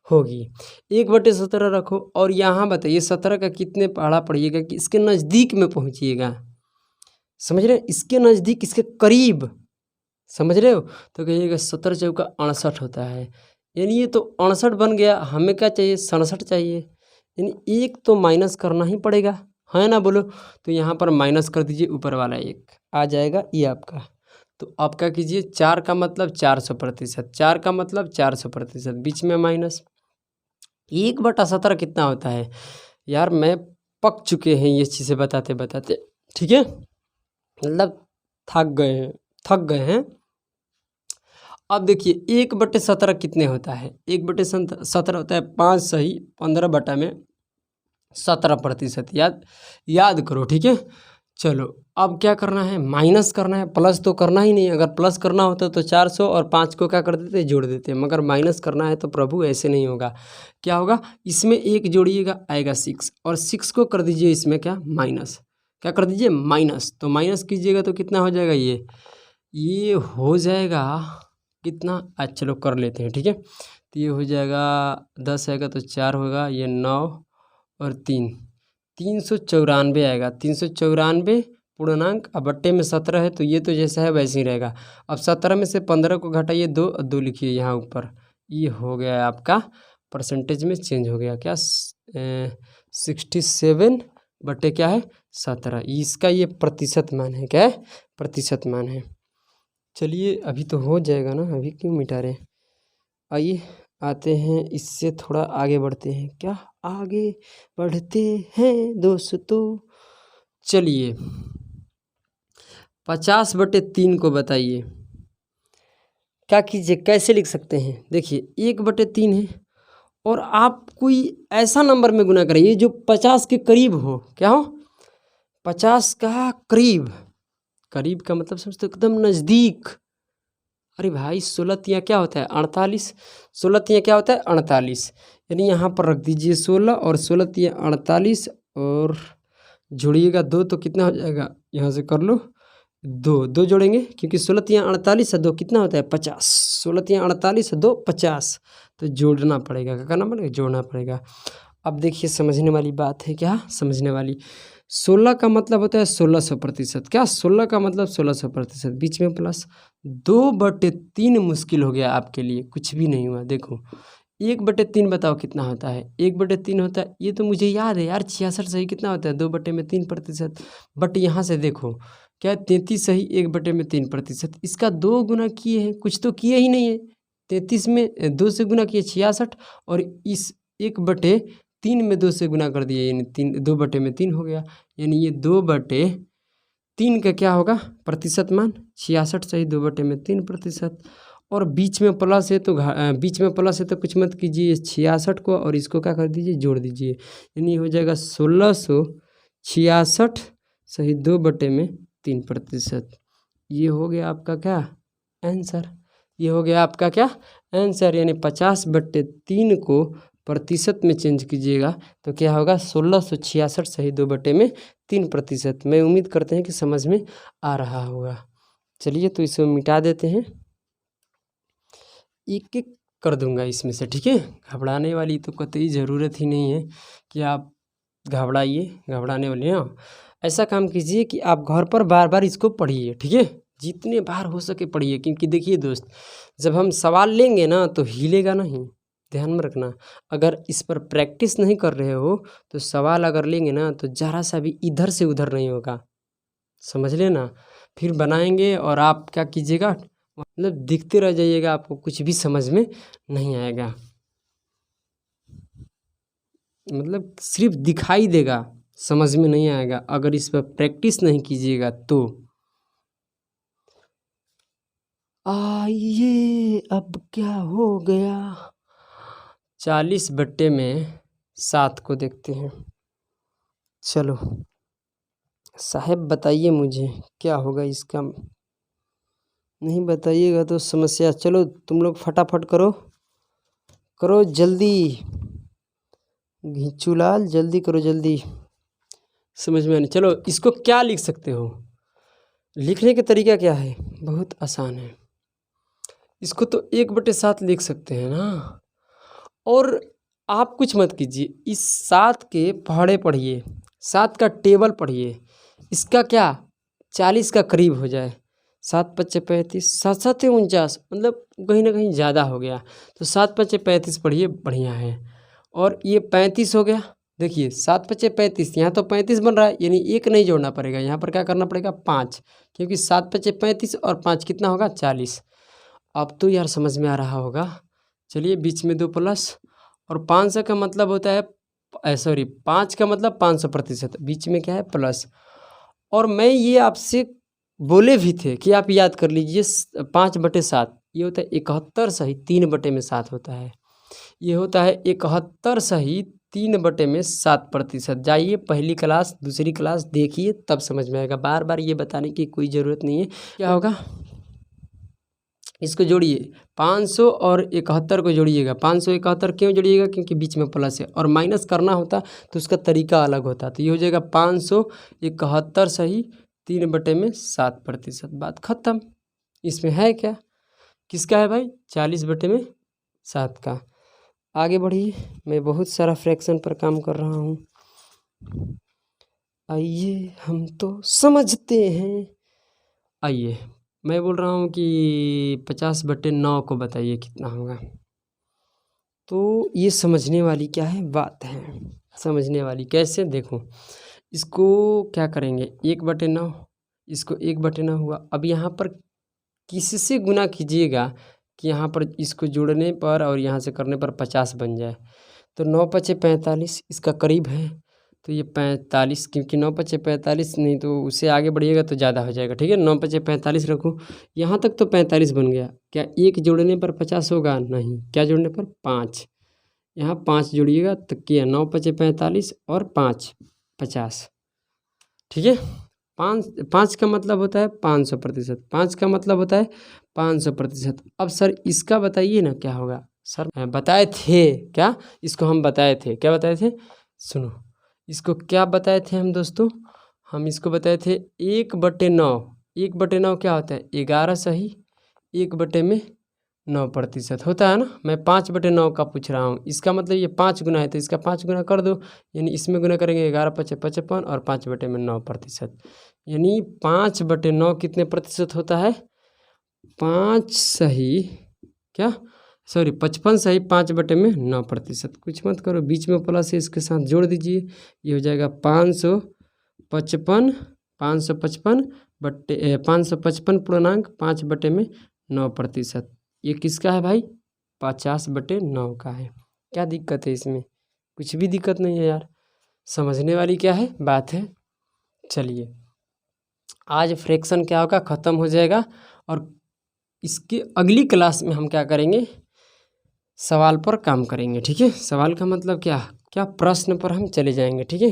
होगी। 1/17 रखो और यहाँ बताइए 17 का कितने पहाड़ा पढ़िएगा कि इसके नज़दीक में पहुँचिएगा, समझ रहे हैं, इसके नज़दीक, इसके करीब, समझ रहे हो। तो कहिएगा 17 चौका 68 होता है, यानी ये तो 68 बन गया, हमें क्या चाहिए 67 चाहिए, यानी एक तो माइनस करना ही पड़ेगा, है ना, बोलो। तो यहाँ पर माइनस कर दीजिए, ऊपर वाला एक आ जाएगा ये आपका। तो आप क्या कीजिए, 4 का मतलब 400%, 4 का मतलब 400%, बीच में माइनस। 1/17 कितना होता है यार, मैं पक चुके हैं ये चीज़ें बताते बताते, ठीक है, मतलब थक गए हैं। अब देखिए 1/17 कितने होता है, 1/17 होता है 5 सही 15/17%, याद करो, ठीक है। चलो अब क्या करना है, माइनस करना है, प्लस तो करना ही नहीं। अगर प्लस करना होता तो 400 और 5 को क्या कर देते, जोड़ देते, मगर माइनस करना है तो प्रभु ऐसे नहीं होगा। क्या होगा, इसमें एक जोड़िएगा आएगा 6 और 6 को कर दीजिए इसमें क्या माइनस, क्या कर दीजिए माइनस। तो माइनस कीजिएगा तो कितना हो जाएगा, ये हो जाएगा कितना, आज चलो कर लेते हैं, ठीक है। तो ये हो जाएगा 10 आएगा तो 4 होगा, ये 9 और 3, 394 आएगा, 394 पूर्णांक। अब बट्टे में 17 है तो ये तो जैसा है वैसे ही रहेगा। अब 17 में से 15 को घटाइए, 2 लिखिए यहाँ ऊपर, ये हो गया आपका परसेंटेज में चेंज हो गया, क्या 67 क्या है 17, इसका ये प्रतिशत मान है, क्या है प्रतिशत मान है। चलिए अभी तो हो जाएगा ना, अभी क्यों मिटा रहे हैं। आइए आते हैं, इससे थोड़ा आगे बढ़ते हैं, क्या आगे बढ़ते हैं दोस्तों। चलिए 50/3 को बताइए, क्या कीजिए, कैसे लिख सकते हैं। देखिए 1/3 है और आप कोई ऐसा नंबर में गुना करिए जो 50 के करीब हो, क्या हो 50 का करीब, करीब का मतलब समझते एकदम नज़दीक। अरे भाई 16 तियाँ क्या होता है 48, 16 तियाँ क्या होता है 48, यानी यहाँ पर रख दीजिए 16 और 16 तियाँ 48 और जोड़िएगा 2 तो कितना हो जाएगा, यहाँ से कर लो 2 जोड़ेंगे क्योंकि 16 तियाँ 48 है 2 कितना होता है 50, 16 तियाँ 48 है 2 50, तो जोड़ना पड़ेगा, क्या करना पड़ेगा, जोड़ना पड़ेगा। अब देखिए समझने वाली बात है, क्या समझने वाली, 16 का मतलब होता है 1600%, क्या 16 का मतलब 1600%, बीच में प्लस। 2/3 मुश्किल हो गया आपके लिए, कुछ भी नहीं हुआ। देखो 1/3 बताओ कितना होता है, 1/3 होता है, ये तो मुझे याद है यार 66 सही कितना होता है 2/3%, बट यहाँ से देखो क्या 33 सही 1/3%, इसका 2 गुना किए हैं, कुछ तो किए ही नहीं है। 33 में 2 से गुना किए 66 और इस 1/3 में 2 से गुना कर दिए, यानी 2/3 हो गया, यानी ये 2/3 का क्या होगा प्रतिशत मान 66 सही 2/3%। और बीच में प्लस है तो बीच में प्लस है तो कुछ मत कीजिए 66 को और इसको क्या कर दीजिए जोड़ दीजिए, यानी हो जाएगा 1666 सही 2/3%। ये हो गया आपका क्या आंसर, ये हो गया आपका क्या आंसर, यानी 50/3 को प्रतिशत में चेंज कीजिएगा तो क्या होगा 1666 सही 2/3%। मैं उम्मीद करते हैं कि समझ में आ रहा होगा। चलिए तो इसे मिटा देते हैं, एक एक कर दूंगा इसमें से, ठीक है। घबराने वाली तो कतई ज़रूरत ही नहीं है कि आप घबराने वाले हैं। ऐसा काम कीजिए कि आप घर पर बार बार इसको पढ़िए, ठीक है, जितने बार हो सके पढ़िए, क्योंकि देखिए दोस्त जब हम सवाल लेंगे ना तो हिलेगा नहीं, ध्यान में रखना। अगर इस पर प्रैक्टिस नहीं कर रहे हो तो सवाल अगर लेंगे ना तो ज़रा सा भी इधर से उधर नहीं होगा, समझ लेना। फिर बनाएंगे और आप क्या कीजिएगा, मतलब दिखते रह जाइएगा, आपको कुछ भी समझ में नहीं आएगा, मतलब सिर्फ दिखाई देगा, समझ में नहीं आएगा अगर इस पर प्रैक्टिस नहीं कीजिएगा तो। आइए अब क्या हो गया, 40/7 को देखते हैं। चलो साहब बताइए मुझे क्या होगा इसका, नहीं बताइएगा तो समस्या। चलो तुम लोग फटाफट करो करो जल्दी, घिंचूलाल जल्दी करो जल्दी। समझ में नहीं, चलो इसको क्या लिख सकते हो, लिखने का तरीका क्या है, बहुत आसान है। इसको तो 1/7 लिख सकते हैं ना। और आप कुछ मत कीजिए, इस 7 के पहाड़े पढ़िए, 7 का टेबल पढ़िए, इसका क्या 40 का करीब हो जाए। 7 पच्चे 35, 7 7 49, मतलब कहीं ना कहीं ज़्यादा हो गया, तो 7 पच्चे 35 पढ़िए, बढ़िया है। और ये 35 हो गया, देखिए 7 पच्चे 35, यहाँ तो 35 बन रहा है, यानी एक नहीं जोड़ना पड़ेगा, यहाँ पर क्या करना पड़ेगा 5, क्योंकि 7 पच्चे 35 और 5 कितना होगा 40। अब तो यार समझ में आ रहा होगा। चलिए बीच में 2 प्लस, और 500 का मतलब होता है, सॉरी 5 का मतलब 500%, बीच में क्या है प्लस। और मैं ये आपसे बोले भी थे कि आप याद कर लीजिए 5/7 ये होता है 71 सही 3/7 होता है, ये होता है 71 सही 3/7%। जाइए पहली क्लास दूसरी क्लास देखिए, तब समझ में आएगा, बार बार ये बताने की कोई ज़रूरत नहीं है। क्या होगा, इसको जोड़िए, 500 और 71 को जोड़िएगा। 571 क्यों जोड़िएगा, क्योंकि बीच में प्लस है, और माइनस करना होता तो उसका तरीका अलग होता। तो ये हो जाएगा 571 सही 3/7%, बात ख़त्म। इसमें है क्या, किसका है भाई 40/7 का। आगे बढ़िए, मैं बहुत सारा फ्रैक्शन पर काम कर रहा हूँ, आइए हम तो समझते हैं। आइए मैं बोल रहा हूँ कि 50/9 को बताइए कितना होगा। तो ये समझने वाली क्या है बात है, समझने वाली कैसे, देखो इसको क्या करेंगे 1/9, इसको 1/9 हुआ। अब यहाँ पर किससे गुना कीजिएगा कि यहाँ पर इसको जोड़ने पर और यहाँ से करने पर 50 बन जाए। तो 9 पचे 45 इसका करीब है, तो ये 45, क्योंकि 9 पचे 45, नहीं तो उससे आगे बढ़िएगा तो ज़्यादा हो जाएगा। ठीक है 9 पचे 45 रखो, यहाँ तक तो 45 बन गया। क्या एक जोड़ने पर 50 होगा, नहीं, क्या जोड़ने पर 5, यहाँ 5 जोड़िएगा तो क्या 9 पचे 45 और 5 50। ठीक है 5 का मतलब होता है 500%, 5 का मतलब होता है 500%। अब सर इसका बताइए ना क्या होगा। सर बताए थे क्या, इसको हम बताए थे, क्या बताए थे, सुनो इसको क्या बताए थे हम दोस्तों, हम इसको बताए थे 1/9। 1/9 क्या होता है 11 सही 1/9% होता है ना। मैं 5/9 का पूछ रहा हूँ, इसका मतलब ये 5 गुना है, तो इसका 5 गुना कर दो, यानी इसमें गुना करेंगे 11 पचे 55 और 5/9%, यानी 5/9 कितने प्रतिशत होता है 5 सही क्या, सॉरी 55 सही 5/9%। कुछ मत करो, बीच में प्लस है इसके साथ जोड़ दीजिए, ये हो जाएगा 555 555.5/9%। ये किसका है भाई 50/9 का है। क्या दिक्कत है इसमें, कुछ भी दिक्कत नहीं है यार, समझने वाली क्या है बात है। चलिए आज फ्रैक्शन क्या होगा ख़त्म हो जाएगा, और इसके अगली क्लास में हम क्या करेंगे सवाल पर काम करेंगे। ठीक है सवाल का मतलब क्या क्या, प्रश्न पर हम चले जाएंगे। ठीक है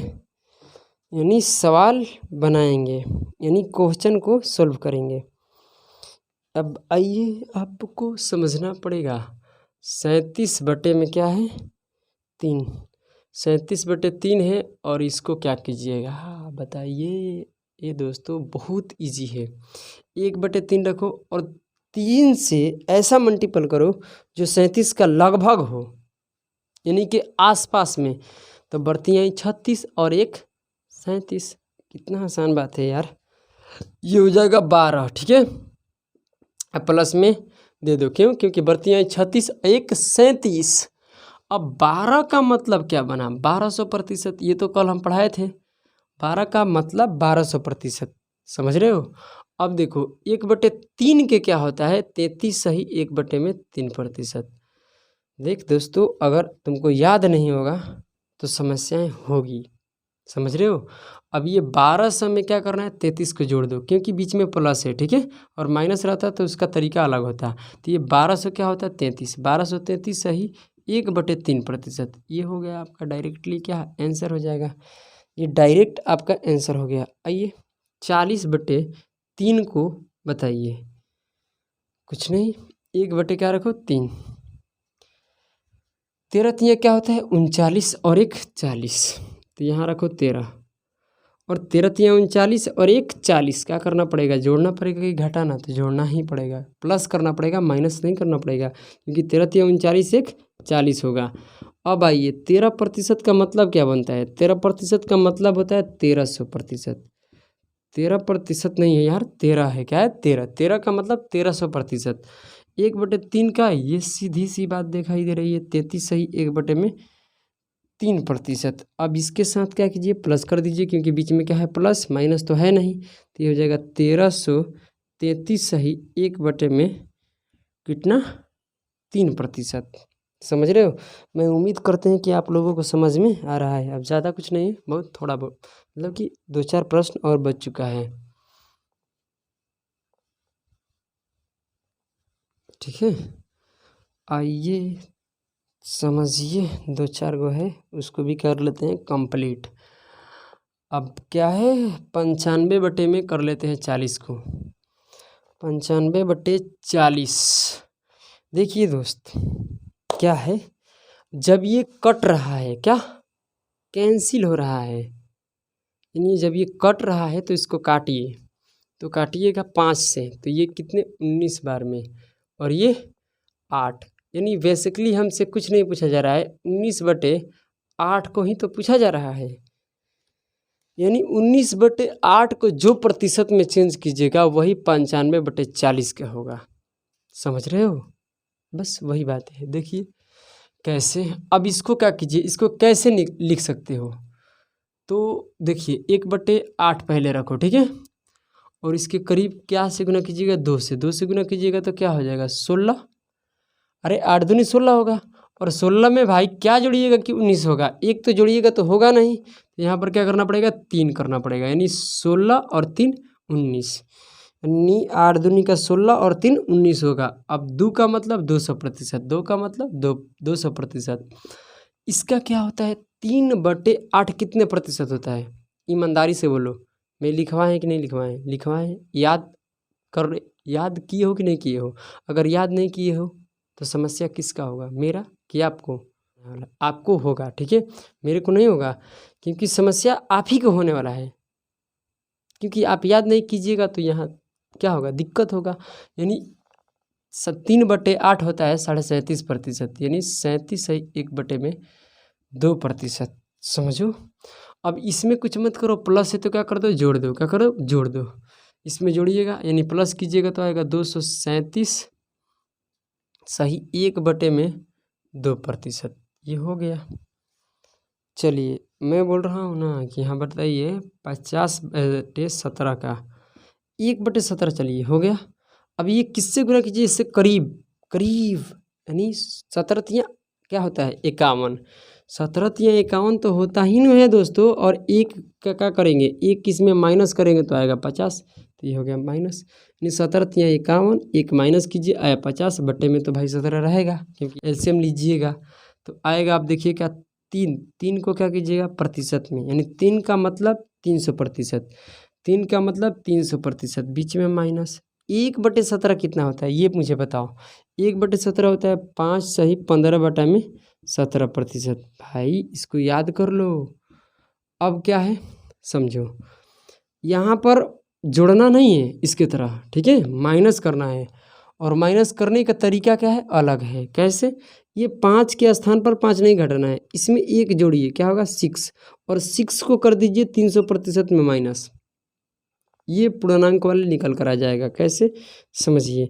यानी सवाल बनाएंगे, यानी क्वेश्चन को सॉल्व करेंगे। अब आइए आपको समझना पड़ेगा 37 बटे में क्या है 3, 37/3 है, और इसको क्या कीजिएगा बताइए। ये दोस्तों बहुत इजी है, 1/3 रखो और 3 से ऐसा मल्टीपल करो जो 37 का लगभग हो, यानी कि आसपास में, तो बढ़ती आई 36 और 1 37। कितना आसान बात है यार, ये हो जाएगा 12। ठीक है अब प्लस में दे दो, क्यों, क्योंकि बढ़ती आई 36 1 37। अब 12 का मतलब क्या बना 1200%, ये तो कल हम पढ़ाए थे, 12 का मतलब 1200%, समझ रहे हो। अब देखो 1/3 के क्या होता है 33 सही 1/3%। देख दोस्तों अगर तुमको याद नहीं होगा तो समस्याएं होगी, समझ रहे हो। अब ये 1200 में क्या करना है 33 को जोड़ दो, क्योंकि बीच में प्लस है। ठीक है और माइनस रहता तो उसका तरीका अलग होता। तो ये 1200 क्या होता है 33, 1233 सही 1/3%। ये हो गया आपका डायरेक्टली क्या आंसर हो जाएगा। ये डायरेक्ट आपका आंसर हो गया। आइए 40/3 को बताइए। कुछ नहीं, 1/, क्या रखो 3। 13 तिया क्या होता है 39 और 1 40, तो यहाँ रखो 13 और 13 तिया 39 और 1 40। क्या करना पड़ेगा, जोड़ना पड़ेगा कि घटाना, तो जोड़ना ही पड़ेगा, प्लस करना पड़ेगा, माइनस नहीं करना पड़ेगा, क्योंकि 13 तिया 39 1 40 होगा। अब आइए 13% का मतलब क्या बनता है, 13% का मतलब होता है 1300%। 13% नहीं है यार, 13 है, क्या है 13, 13 का मतलब 1300%। 1/3 का ये सीधी सी बात दिखाई दे रही है, 33 सही 1/3%। अब इसके साथ क्या कीजिए, प्लस कर दीजिए, क्योंकि बीच में क्या है प्लस, माइनस तो है नहीं, तो ये हो जाएगा 1333 सही 1/, कितना 3%। समझ रहे हो। मैं उम्मीद करते हैं कि आप लोगों को समझ में आ रहा है। अब ज़्यादा कुछ नहीं है, बहुत थोड़ा बहुत, मतलब कि 2-4 प्रश्न और बच चुका है। ठीक है, आइए समझिए, 2-4 गो है, उसको भी कर लेते हैं कंप्लीट। अब क्या है 95 में कर लेते हैं 40 को। 95/40। देखिए दोस्त, क्या है, जब ये कट रहा है, क्या कैंसिल हो रहा है, यानी जब ये कट रहा है तो इसको काटिए, तो काटिएगा 5 से, तो ये कितने 19 बार में, और ये 8, यानी बेसिकली हमसे कुछ नहीं पूछा जा रहा है, 19/8 को ही तो पूछा जा रहा है। यानी 19/8 को जो प्रतिशत में चेंज कीजिएगा वही 95/40 का होगा। समझ रहे हो, बस वही बात है। देखिए कैसे, अब इसको क्या कीजिए, इसको कैसे लिख सकते हो, तो देखिए 1/8 पहले रखो, ठीक है, और इसके करीब क्या से गुना कीजिएगा, 2 से, 2 से गुना कीजिएगा तो क्या हो जाएगा 16। अरे 8 दूनी 16 होगा, और 16 में भाई क्या जोड़िएगा कि 19 होगा, एक तो जोड़िएगा तो होगा नहीं, तो यहाँ पर क्या करना पड़ेगा 3 करना पड़ेगा, यानी 16 और 3 19, यानी 8 दूनी का 16 और 3 19 होगा। अब 2 का मतलब 200%, 2 का मतलब 200%। इसका क्या होता है 3/8 कितने प्रतिशत होता है, ईमानदारी से बोलो, मैं लिखवाएं कि नहीं लिखवाएं, लिखवाएं, याद किए हो कि नहीं किए हो। अगर याद नहीं किए हो तो समस्या किसका होगा, मेरा कि आपको, आपको होगा, ठीक है, मेरे को नहीं होगा, क्योंकि समस्या आप ही को होने वाला है, क्योंकि आप याद नहीं कीजिएगा तो यहाँ क्या होगा, दिक्कत होगा। यानी 3/8 होता है 37.5%, यानी 37 सही 1/2%। समझो। अब इसमें कुछ मत करो, प्लस है तो क्या कर दो, जोड़ दो, क्या करो जोड़ दो, इसमें जोड़िएगा, यानी प्लस कीजिएगा तो आएगा 237 सही 1/2%। ये हो गया। चलिए मैं बोल रहा हूँ ना कि यहाँ बताइए 50/17 का 1/17, चलिए हो गया। अब ये किससे गुना कीजिए, इससे करीब करीब, यानी 17 तिया क्या होता है 51, 17 तिया 51 तो होता ही नहीं है दोस्तों, और एक का क्या करेंगे, एक इसमें माइनस करेंगे तो आएगा 50, तो ये हो गया माइनस, यानी 17 तिया 51, एक माइनस कीजिए आया 50, बट्टे में तो भाई 17 रहेगा, क्योंकि एलसीएम लीजिएगा तो आएगा। आप देखिए क्या 3 को क्या कीजिएगा प्रतिशत में, यानी 3 का मतलब 300%, 3 का मतलब 300%, बीच में माइनस। 1/17 कितना होता है ये मुझे बताओ, 1/17 होता है 5 सही 15/17%। भाई इसको याद कर लो। अब क्या है समझो, यहाँ पर जोड़ना नहीं है इसके तरह, ठीक है, माइनस करना है, और माइनस करने का तरीका क्या है अलग है। कैसे, ये 5 के स्थान पर 5 नहीं घटाना है, इसमें एक जोड़िए, क्या होगा 6, और 6 को कर दीजिए 300% में माइनस, ये पूर्णांक वाले निकल कर आ जाएगा। कैसे समझिए,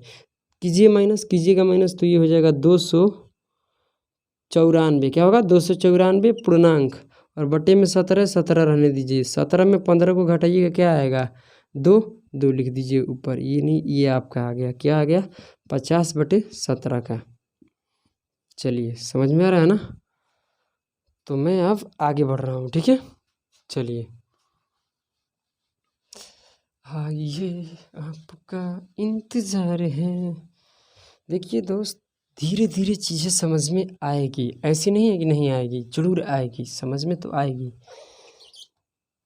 कीजिए माइनस, कीजिएगा माइनस, तो ये हो जाएगा 294, क्या होगा 294 पूर्णांक, और बटे में 17, 17 रहने दीजिए, 17 में 15 को घटाइएगा क्या आएगा 2, 2 लिख दीजिए ऊपर, ये नहीं, ये आपका आ गया, क्या आ गया 50/17 का। चलिए समझ में आ रहा है ना, तो मैं अब आगे बढ़ रहा हूँ, ठीक है। चलिए हाँ, ये आपका इंतज़ार है। देखिए दोस्त, धीरे धीरे चीज़ें समझ में आएगी, ऐसी नहीं है कि नहीं आएगी, ज़रूर आएगी, समझ में तो आएगी।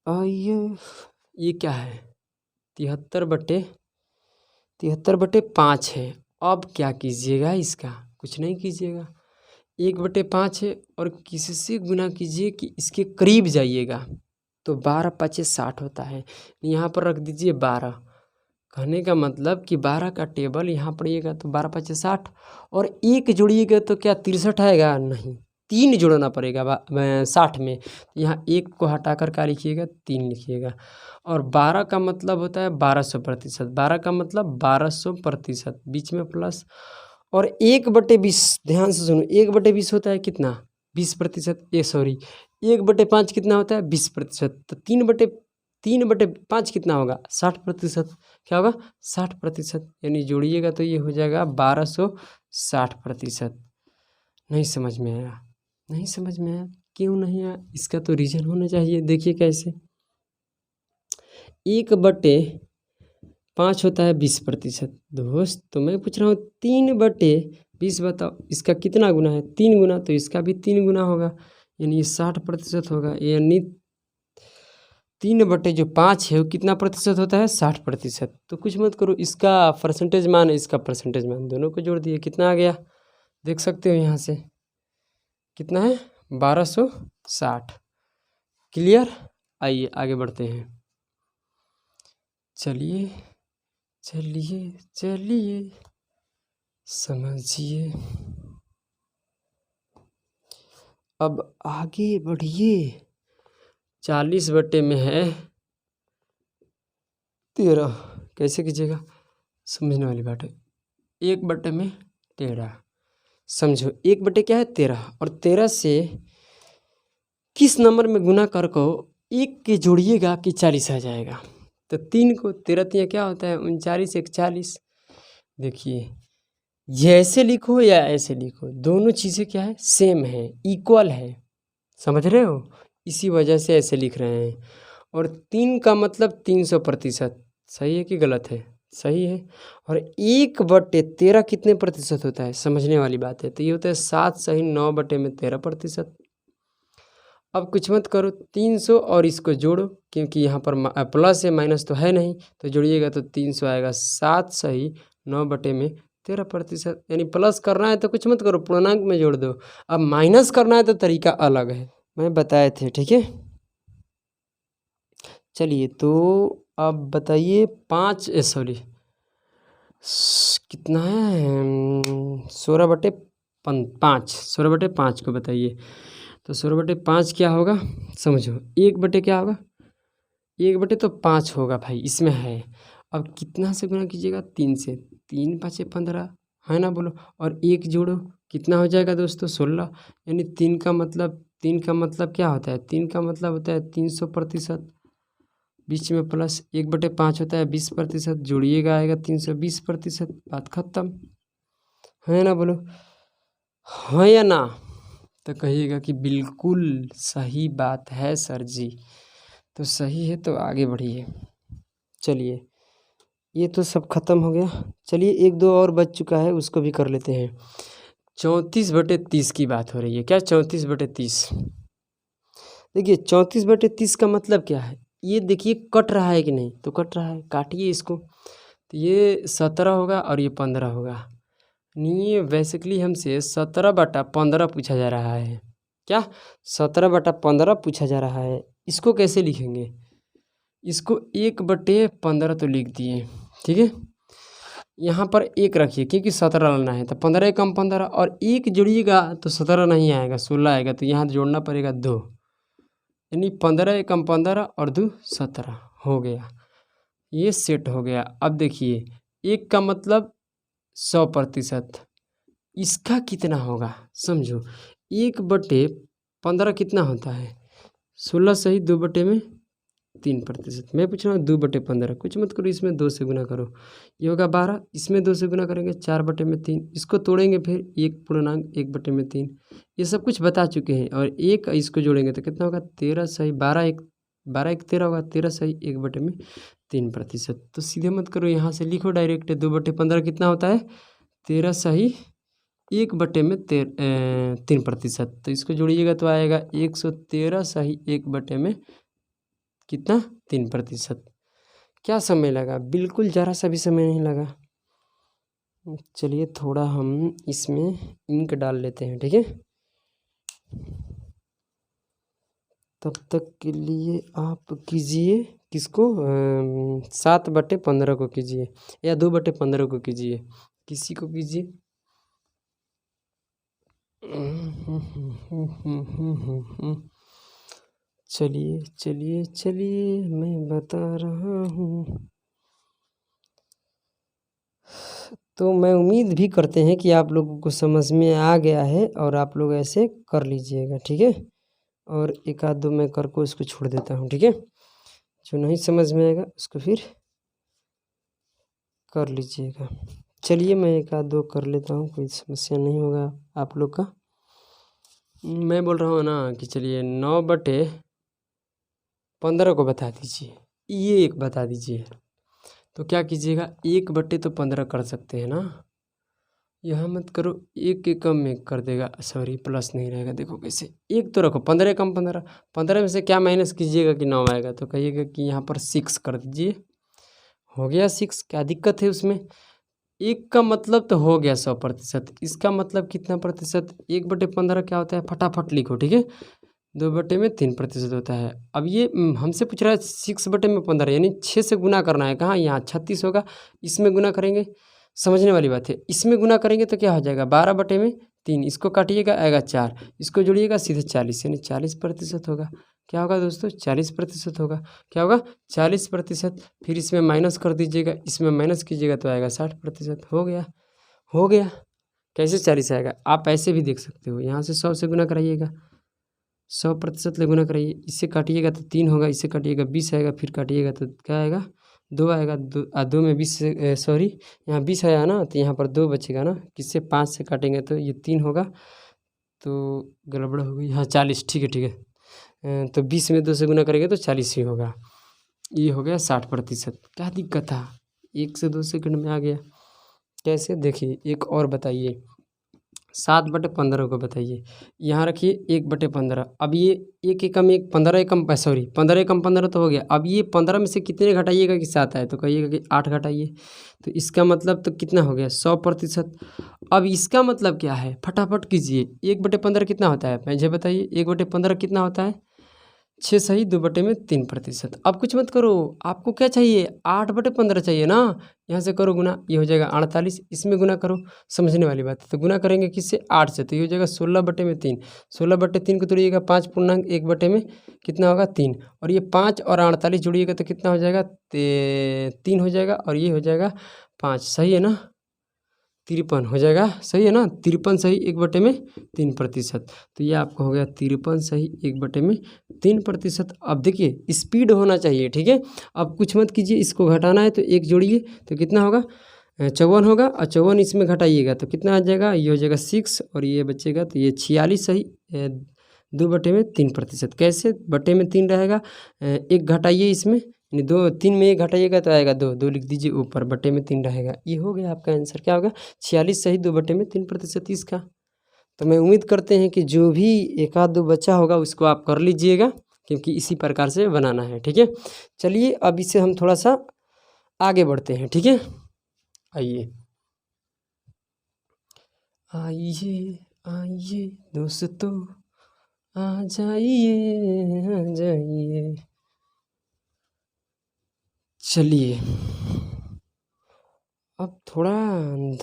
ये क्या है, 73/5 है। अब क्या कीजिएगा, इसका कुछ नहीं कीजिएगा, 1/5 है और किससे गुना कीजिए कि इसके करीब जाइएगा, तो 12×5 = 60 होता है। यहाँ पर रख दीजिए 12। कहने का मतलब कि 12 का टेबल यहाँ पड़िएगा तो 12×5 = 60, और एक जोड़िएगा तो क्या 63 आएगा? नहीं, 3 जोड़ना पड़ेगा 60 में। यहाँ 1 को हटाकर क्या लिखिएगा, 3 लिखिएगा। और 12 का मतलब होता है 1200%। 12 का मतलब 1200%, बीच में प्लस। और 1/20, ध्यान से सुनो, 1/20 होता है कितना, 20%। 1/5 कितना होता है, 20%। तो 3/5 कितना होगा, 60%। क्या होगा, 60%। यानी जोड़िएगा तो ये हो जाएगा 1260%। नहीं समझ में आया? नहीं समझ में आया? क्यों नहीं आया? इसका तो रीजन होना चाहिए। देखिए कैसे, 1/5 होता है 20%। दोस्त तो मैं पूछ रहा हूँ 3/20 बताओ, इसका कितना गुना है, 3 गुना, तो इसका भी 3 गुना होगा, यानी ये 60% होगा। यानी 3/5 है वो कितना प्रतिशत होता है, 60%। तो कुछ मत करो, इसका परसेंटेज मान है, इसका परसेंटेज मान, दोनों को जोड़ दिए, कितना आ गया, देख सकते हो यहाँ से कितना है, 1260। क्लियर? आइए आगे बढ़ते हैं। चलिए चलिए चलिए समझिए, अब आगे बढ़िए। 40 में है 13, कैसे कीजिएगा, समझने वाली बात है। 1/13, समझो 1 क्या है, 13, और 13 से किस नंबर में गुना कर को 1 के जोड़िएगा कि 40 आ जाएगा। तो 3 को 13 क्या होता है, 39 1 40। देखिए ये ऐसे लिखो या ऐसे लिखो, दोनों चीज़ें क्या है, सेम है, इक्वल है, समझ रहे हो, इसी वजह से ऐसे लिख रहे हैं। और 3 का मतलब 300%, सही है कि गलत है, सही है। और 1/13 कितने प्रतिशत होता है, समझने वाली बात है। तो ये होता है 7 सही 9/13%। अब कुछ मत करो, 300 और इसको जोड़ो, क्योंकि यहाँ पर प्लस है माइनस तो है नहीं, तो जोड़िएगा तो 300 आएगा। 7 सही 9/13%। यानी प्लस करना है तो कुछ मत करो, पूर्णांक में जोड़ दो। अब माइनस करना है तो तरीका अलग है, मैं बताए थे, ठीक है। चलिए तो अब बताइए, कितना है, 16/5 को बताइए। तो 16/5 क्या होगा, समझो, 1 क्या होगा, 1/5 होगा भाई, इसमें है। अब कितना से गुना कीजिएगा, 3 से, 3×5 = 15, है ना, बोलो। और 1 जोड़ो, कितना हो जाएगा दोस्तों, 16। यानी 3 का मतलब क्या होता है, 3 का मतलब होता है 300%, बीच में प्लस। 1/5 होता है 20%, जोड़िएगा आएगा 320%, बात खत्म, है ना, बोलो हाँ या ना। तो कहिएगा कि बिल्कुल सही बात है सर जी। तो सही है तो आगे बढ़िए। चलिए ये तो सब खत्म हो गया। चलिए 1-2 और बच चुका है, उसको भी कर लेते हैं। 34/30 की बात हो रही है, क्या 34/30। देखिए 34/30 का मतलब क्या है, ये देखिए कट रहा है कि नहीं, तो कट रहा है, काटिए इसको। तो ये 17 होगा और ये 15 होगा। नहीं, बेसिकली हमसे 17/15 पूछा जा रहा है। क्या 17/15 पूछा जा रहा है। इसको कैसे लिखेंगे, इसको 1/15 तो लिख दिए, ठीक है। यहाँ पर 1 रखिए, क्योंकि 17 लाना है, तो 15 कम 15, और 1 जोड़िएगा तो 17 नहीं आएगा, 16 आएगा। तो यहाँ जोड़ना पड़ेगा 2, यानी 15 कम 15 और 2 17 हो गया। ये सेट हो गया। अब देखिए 1 का मतलब 100%, इसका कितना होगा, समझो। 1/15 कितना होता है, 16 सही 2/3%। मैं पूछ रहा हूँ 2/15, कुछ मत करो, इसमें 2 से गुना करो, ये होगा 12। इसमें 2 से गुना करेंगे 4/3। इसको तोड़ेंगे फिर 1 पूर्णांक 1/3। ये सब कुछ बता चुके हैं। और 1 इसको जोड़ेंगे तो कितना होगा, 13 सही 12 1 13 होगा, 13 सही 1/3%। तो सीधे मत करो, यहाँ से लिखो डायरेक्ट, 2/15 कितना होता है, 13 सही 1/3%। तो इसको जोड़िएगा तो आएगा 113 सही 1/3। कितना 3%। क्या समय लगा? बिल्कुल ज़रा सा भी समय नहीं लगा। चलिए थोड़ा हम इसमें इंक डाल लेते हैं, ठीक है। तब तक के लिए आप कीजिए किसको 7/15 को कीजिए या 2/15 को कीजिए, किसी को कीजिए। चलिए चलिए चलिए मैं बता रहा हूँ। तो मैं उम्मीद भी करते हैं कि आप लोगों को समझ में आ गया है और आप लोग ऐसे कर लीजिएगा, ठीक है। और एक आध दो मैं कर को इसको छोड़ देता हूँ, ठीक है। जो नहीं समझ में आएगा उसको फिर कर लीजिएगा। चलिए मैं एक आध दो कर लेता हूँ, कोई समस्या नहीं होगा आप लोग का। मैं बोल रहा हूँ ना कि चलिए 9/15 को बता दीजिए, ये एक बता दीजिए। तो क्या कीजिएगा 1/15 कर सकते हैं ना, यहाँ मत करो, एक के कम में कर देगा, सॉरी प्लस नहीं रहेगा। देखो कैसे, एक तो रखो 15 कम 15, 15 में से क्या माइनस कीजिएगा कि 9 आएगा, तो कहिएगा कि यहाँ पर 6 कर दीजिए। हो गया 6, क्या दिक्कत है उसमें। एक का मतलब तो हो गया 100%, इसका मतलब कितना प्रतिशत, 1/15 क्या होता है, फटाफट लिखो, ठीक है। 2/3% होता है। अब ये हमसे पूछ रहा है 6/15 यानी 6 से गुना करना है। कहाँ, यहाँ 36 होगा, इसमें गुना करेंगे, समझने वाली बात है। इसमें गुना करेंगे तो क्या हो जाएगा 12/3, इसको काटिएगा आएगा 4, इसको जोड़िएगा सीधे 40, यानी 40% होगा। क्या होगा दोस्तों, 40% होगा। क्या होगा 40%। फिर इसमें माइनस कर दीजिएगा, इसमें माइनस कीजिएगा तो आएगा 60%। हो गया, हो गया। कैसे 40 आएगा, आप ऐसे भी देख सकते हो, यहाँ से 100 से गुना कराइएगा, 100% ले गुना कराइए, इससे काटिएगा तो 3 होगा, इससे काटिएगा 20 आएगा, फिर काटिएगा तो क्या आएगा 2 आएगा। 2 में 20 से सॉरी यहाँ 20 आया ना, तो यहाँ पर 2 बचेगा ना, किससे 5 से काटेंगे तो ये 3 होगा, तो गड़बड़ हो गई। हाँ 40, ठीक है ठीक है। तो 20 में 2 से गुना करेंगे तो 40 ही होगा। ये हो गया 60%। क्या दिक्कत था, 1 से 2 सेकंड में आ गया। कैसे, देखिए एक और बताइए, 7/15 को बताइए, यहाँ रखिए 1/15। अब ये 1 एकम 1, 15 एकम सॉरी 15 एकम 15 तो हो गया। अब ये 15 में से कितने घटाइएगा कि 7 आए, तो कहिएगा कि 8 घटाइए, तो इसका मतलब तो कितना हो गया 100%। अब इसका मतलब क्या है, फटाफट कीजिए, 1/15 कितना होता है, मुझे बताइए 1/15 कितना होता है, 6 सही 2/3%। अब कुछ मत करो, आपको क्या चाहिए 8/15 चाहिए ना, यहाँ से करो गुना, ये हो जाएगा 48, इसमें गुना करो, समझने वाली बात है। तो गुना करेंगे किससे, 8 से, तो ये हो जाएगा 16/3। 16/3 को तोड़िएगा 5 पूर्णांक 1 कितना होगा 3, और ये 5 और 48 जोड़िएगा तो कितना हो जाएगा 3 हो जाएगा, और ये हो जाएगा 5, सही है ना, 53 हो जाएगा, सही है ना, 53 सही 1/3%। तो ये आपका हो गया 53 सही 1/3%। अब देखिए स्पीड होना चाहिए, ठीक है। अब कुछ मत कीजिए, इसको घटाना है तो 1 जोड़िए तो कितना होगा 54 होगा, और 54 इसमें घटाइएगा तो कितना आ जाएगा, ये हो जाएगा 6, और ये बचेगा तो ये 46 सही 2/3%। कैसे, बटे में 3 रहेगा, 1 घटाइए इसमें, यानी 2, 3 में 1 घटाइएगा तो आएगा 2, 2 लिख दीजिए ऊपर, बटे में 3 रहेगा। ये हो गया आपका आंसर, क्या होगा 46 सही 2/3% इसका। तो मैं उम्मीद करते हैं कि जो भी एक आध दो बच्चा होगा उसको आप कर लीजिएगा, क्योंकि इसी प्रकार से बनाना है, ठीक है। चलिए अब इसे हम थोड़ा सा आगे बढ़ते हैं, ठीक है। आइए आइए आइए दोस्तों, आ जाइए। चलिए अब थोड़ा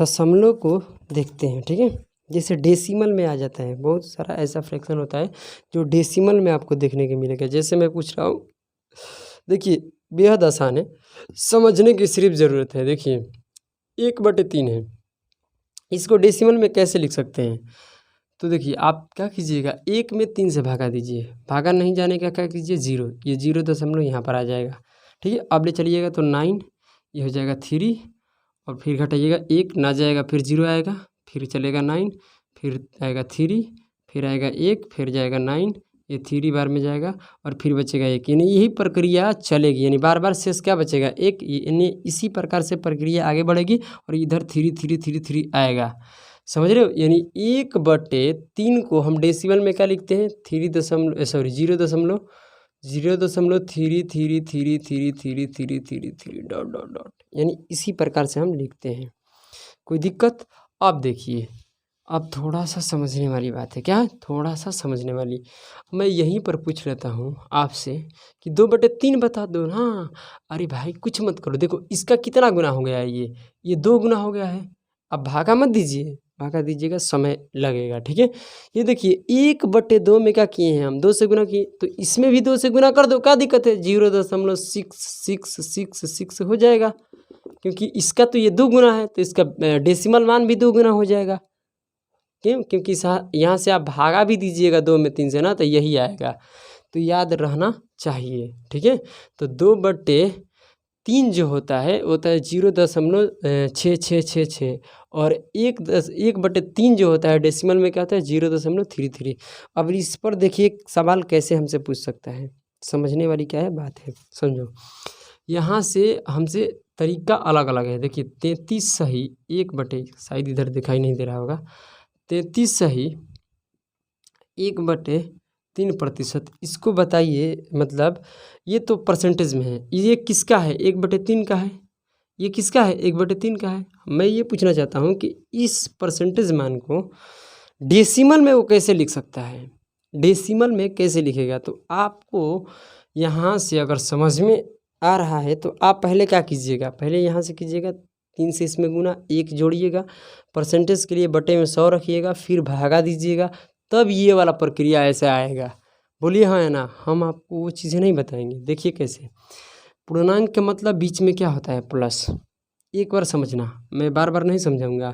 दशमलव को देखते हैं, ठीक है। जैसे डेसिमल में आ जाता है, बहुत सारा ऐसा फ्रैक्शन होता है जो डेसिमल में आपको देखने को मिलेगा। जैसे मैं पूछ रहा हूँ, देखिए बेहद आसान है, समझने की सिर्फ ज़रूरत है। देखिए 1/3 है, इसको डेसिमल में कैसे लिख सकते हैं, तो देखिए आप क्या कीजिएगा, 1 में 3 से भागा दीजिए, भागा नहीं जाने का क्या कीजिए 0, ये 0 यहाँ पर आ जाएगा, ठीक है। अब ले चलिएगा तो 9, ये हो जाएगा 3, और फिर घटाइएगा 1 ना जाएगा, फिर 0 आएगा, फिर चलेगा 9, फिर आएगा 3, फिर आएगा 1, फिर जाएगा 9, ये 3 बार में जाएगा, और फिर बचेगा 1, यानी यही प्रक्रिया चलेगी, यानी बार बार शेष क्या बचेगा 1, यानी इसी प्रकार से प्रक्रिया आगे बढ़ेगी, और इधर 3 आएगा, समझ रहे हो। यानी 1/3 को हम डेसिमल में क्या लिखते हैं 0.3, 0.33333333 डॉट डॉट डॉट, यानी इसी प्रकार से हम लिखते हैं। कोई दिक्कत? अब देखिए, अब थोड़ा सा समझने वाली बात है। क्या? थोड़ा सा समझने वाली। मैं यहीं पर पूछ लेता हूँ आपसे कि 2/3 बता दो ना। अरे भाई कुछ मत करो, देखो इसका कितना गुना हो गया है, ये 2 गुना हो गया है। अब भागा मत दीजिए, भागा दीजिएगा समय लगेगा, ठीक है। ये देखिए 1/2 में क्या किए हैं हम, 2 से गुना किए, तो इसमें भी 2 से गुना कर दो, क्या दिक्कत है? 0.666 हो जाएगा, क्योंकि इसका तो ये 2 गुना है, तो इसका डेसिमल मान भी 2 गुना हो जाएगा। क्यों? क्योंकि यहाँ से आप भागा भी दीजिएगा 2 में 3 से ना, तो यही आएगा। तो याद रहना चाहिए, ठीक है। तो 2/3 जो होता है वो होता है 0.6666, और 1/3 जो होता है डेसिमल में क्या होता है 0.33। अब इस पर देखिए सवाल कैसे हमसे पूछ सकता है, समझने वाली क्या है बात है, समझो। यहाँ से हमसे तरीका अलग अलग है। देखिए 33 सही 1/, शायद इधर दिखाई नहीं दे रहा होगा, 33 सही 1/3%, इसको बताइए। मतलब ये तो परसेंटेज में है, ये किसका है? 1/3 का है। ये किसका है? 1/3 का है। मैं ये पूछना चाहता हूँ कि इस परसेंटेज मान को डेसिमल में वो कैसे लिख सकता है, डेसिमल में कैसे लिखेगा? तो आपको यहाँ से अगर समझ में आ रहा है तो आप पहले क्या कीजिएगा, पहले यहाँ से कीजिएगा 3 से इसमें गुना, 1 जोड़िएगा, परसेंटेज के लिए बटे में 100 रखिएगा, फिर भागा दीजिएगा, तब ये वाला प्रक्रिया ऐसे आएगा। बोलिए हाँ या ना? हम आपको वो चीज़ें नहीं बताएंगे। देखिए कैसे, पूर्णांक का मतलब बीच में क्या होता है? प्लस। एक बार समझना, मैं बार बार नहीं समझाऊंगा।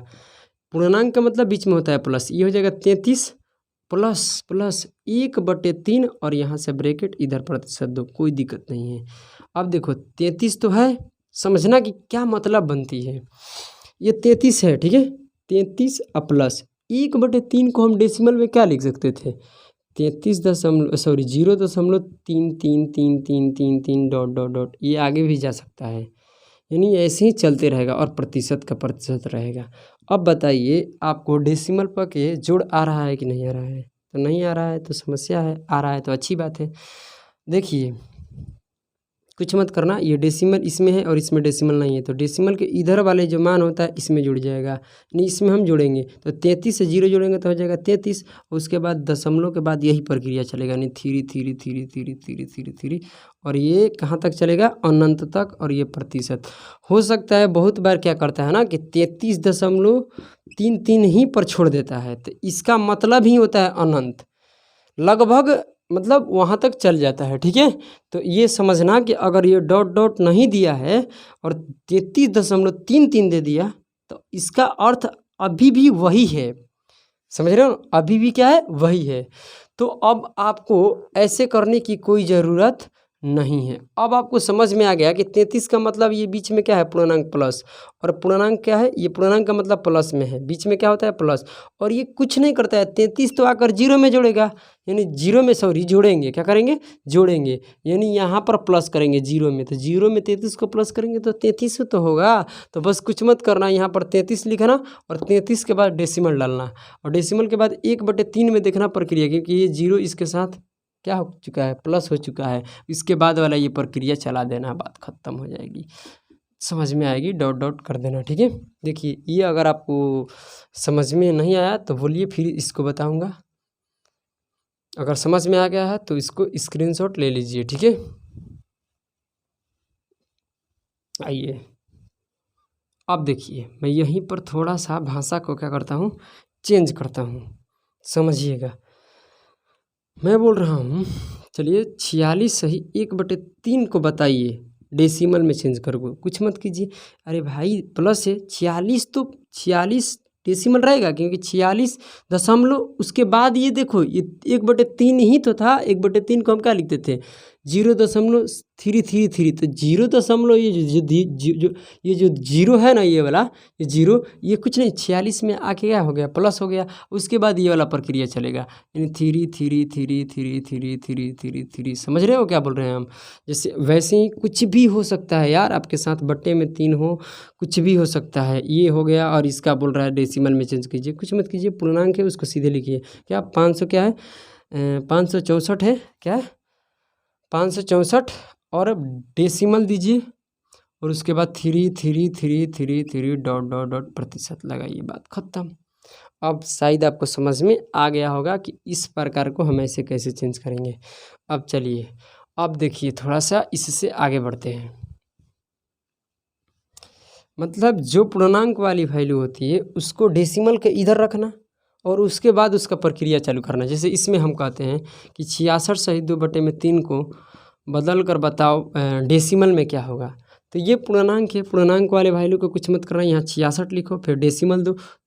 पूर्णांक का मतलब बीच में होता है प्लस। ये हो जाएगा 33 प्लस प्लस 1/3, और यहाँ से ब्रैकेट, इधर प्रतिशत दो, कोई दिक्कत नहीं है। अब देखो 33 तो है, समझना कि क्या मतलब बनती है। ये 33 है, ठीक है, 33 प्लस 1/3 को हम डेसिमल में क्या लिख सकते थे? 0.333333 डॉट डॉट डॉट, ये आगे भी जा सकता है, यानी ऐसे ही चलते रहेगा, और प्रतिशत का प्रतिशत रहेगा। अब बताइए आपको डेसिमल पर के जोड़ आ रहा है कि नहीं आ रहा है? तो नहीं आ रहा है तो समस्या है, आ रहा है तो अच्छी बात है। देखिए कुछ मत करना, ये डेसिमल इसमें है और इसमें डेसिमल नहीं है, तो डेसिमल के इधर वाले जो मान होता है इसमें जुड़ जाएगा, यानी इसमें हम जोड़ेंगे, तो 33 से 0 जोड़ेंगे तो हो जाएगा 33, उसके बाद दशमलव के बाद यही प्रक्रिया चलेगा, यानी 3 और ये कहाँ तक चलेगा? अनंत तक। और ये प्रतिशत हो सकता है बहुत बार क्या करता है ना कि 33.33 ही पर छोड़ देता है, तो इसका मतलब ही होता है अनंत, लगभग मतलब वहाँ तक चल जाता है, ठीक है। तो ये समझना कि अगर ये डॉट डॉट नहीं दिया है और 33.33 दे दिया, तो इसका अर्थ अभी भी वही है, समझ रहे हो? अभी भी क्या है? वही है। तो अब आपको ऐसे करने की कोई ज़रूरत नहीं है। अब आपको समझ में आ गया कि 33 का मतलब ये बीच में क्या है? पूर्णांक प्लस, और पूर्णांक क्या है? ये पूर्णांक का मतलब प्लस में है, बीच में क्या होता है? प्लस। और ये कुछ नहीं करता है, 33 तो आकर 0 में जोड़ेगा, यानी 0 में जोड़ेंगे, क्या करेंगे? जोड़ेंगे, यानी यहाँ पर प्लस करेंगे 0 में, तो 0 में 33 को प्लस करेंगे तो 33 तो होगा। तो बस कुछ मत करना, यहाँ पर 33 लिखना और 33 के बाद डेसिमल डालना, और डेसिमल के बाद 1/3 में देखना प्रक्रिया, क्योंकि ये 0 इसके साथ क्या हो चुका है? प्लस हो चुका है। इसके बाद वाला ये प्रक्रिया चला देना, बात खत्म हो जाएगी, समझ में आएगी, डॉट डॉट कर देना, ठीक है। देखिए ये अगर आपको समझ में नहीं आया तो बोलिए, फिर इसको बताऊंगा। अगर समझ में आ गया है तो इसको स्क्रीनशॉट ले लीजिए, ठीक है। आइए अब देखिए, मैं यहीं पर थोड़ा सा भाषा को क्या करता हूँ? चेंज करता हूँ, समझिएगा। मैं बोल रहा हूँ, चलिए 46 सही 1/3 को बताइए, डेसिमल में चेंज कर दो, कुछ मत कीजिए। अरे भाई प्लस है 46, तो 46 डेसिमल रहेगा, क्योंकि 46 दशमलव, उसके बाद ये देखो ये 1/3 ही तो था, 1/3 को हम क्या लिखते थे? 0.333, तो 0 ये जो 0 है ना, ये वाला ये 0, ये कुछ नहीं, 46 में आके क्या हो गया? प्लस हो गया। उसके बाद ये वाला प्रक्रिया चलेगा, यानी 3, समझ रहे हो क्या बोल रहे हैं हम? जैसे वैसे ही कुछ भी हो सकता है यार, आपके साथ बट्टे में 3 हो, कुछ भी हो सकता है। ये हो गया, और इसका बोल रहा है डेसिमल में चेंज कीजिए, कुछ मत कीजिए, पूर्णांक है उसको सीधे लिखिए। क्या 500 क्या है? 564 है, क्या है? 564 और अब डेसिमल दीजिए और उसके बाद 3 डॉट डॉट डॉट प्रतिशत लगाइए, बात खत्म। अब शायद आपको समझ में आ गया होगा कि इस प्रकार को हम ऐसे कैसे चेंज करेंगे। अब चलिए, अब देखिए थोड़ा सा इससे आगे बढ़ते हैं। मतलब जो पूर्णांक वाली वैल्यू होती है उसको डेसिमल के इधर रखना और उसके बाद उसका प्रक्रिया चालू करना। जैसे इसमें हम कहते हैं कि 66 सहित 2/3 को बदल कर बताओ डेसिमल में क्या होगा। तो ये पूर्णांक है, पूर्णांक वाले वैल्यू को कुछ मत करना, यहाँ 66 लिखो, फिर डेसिमल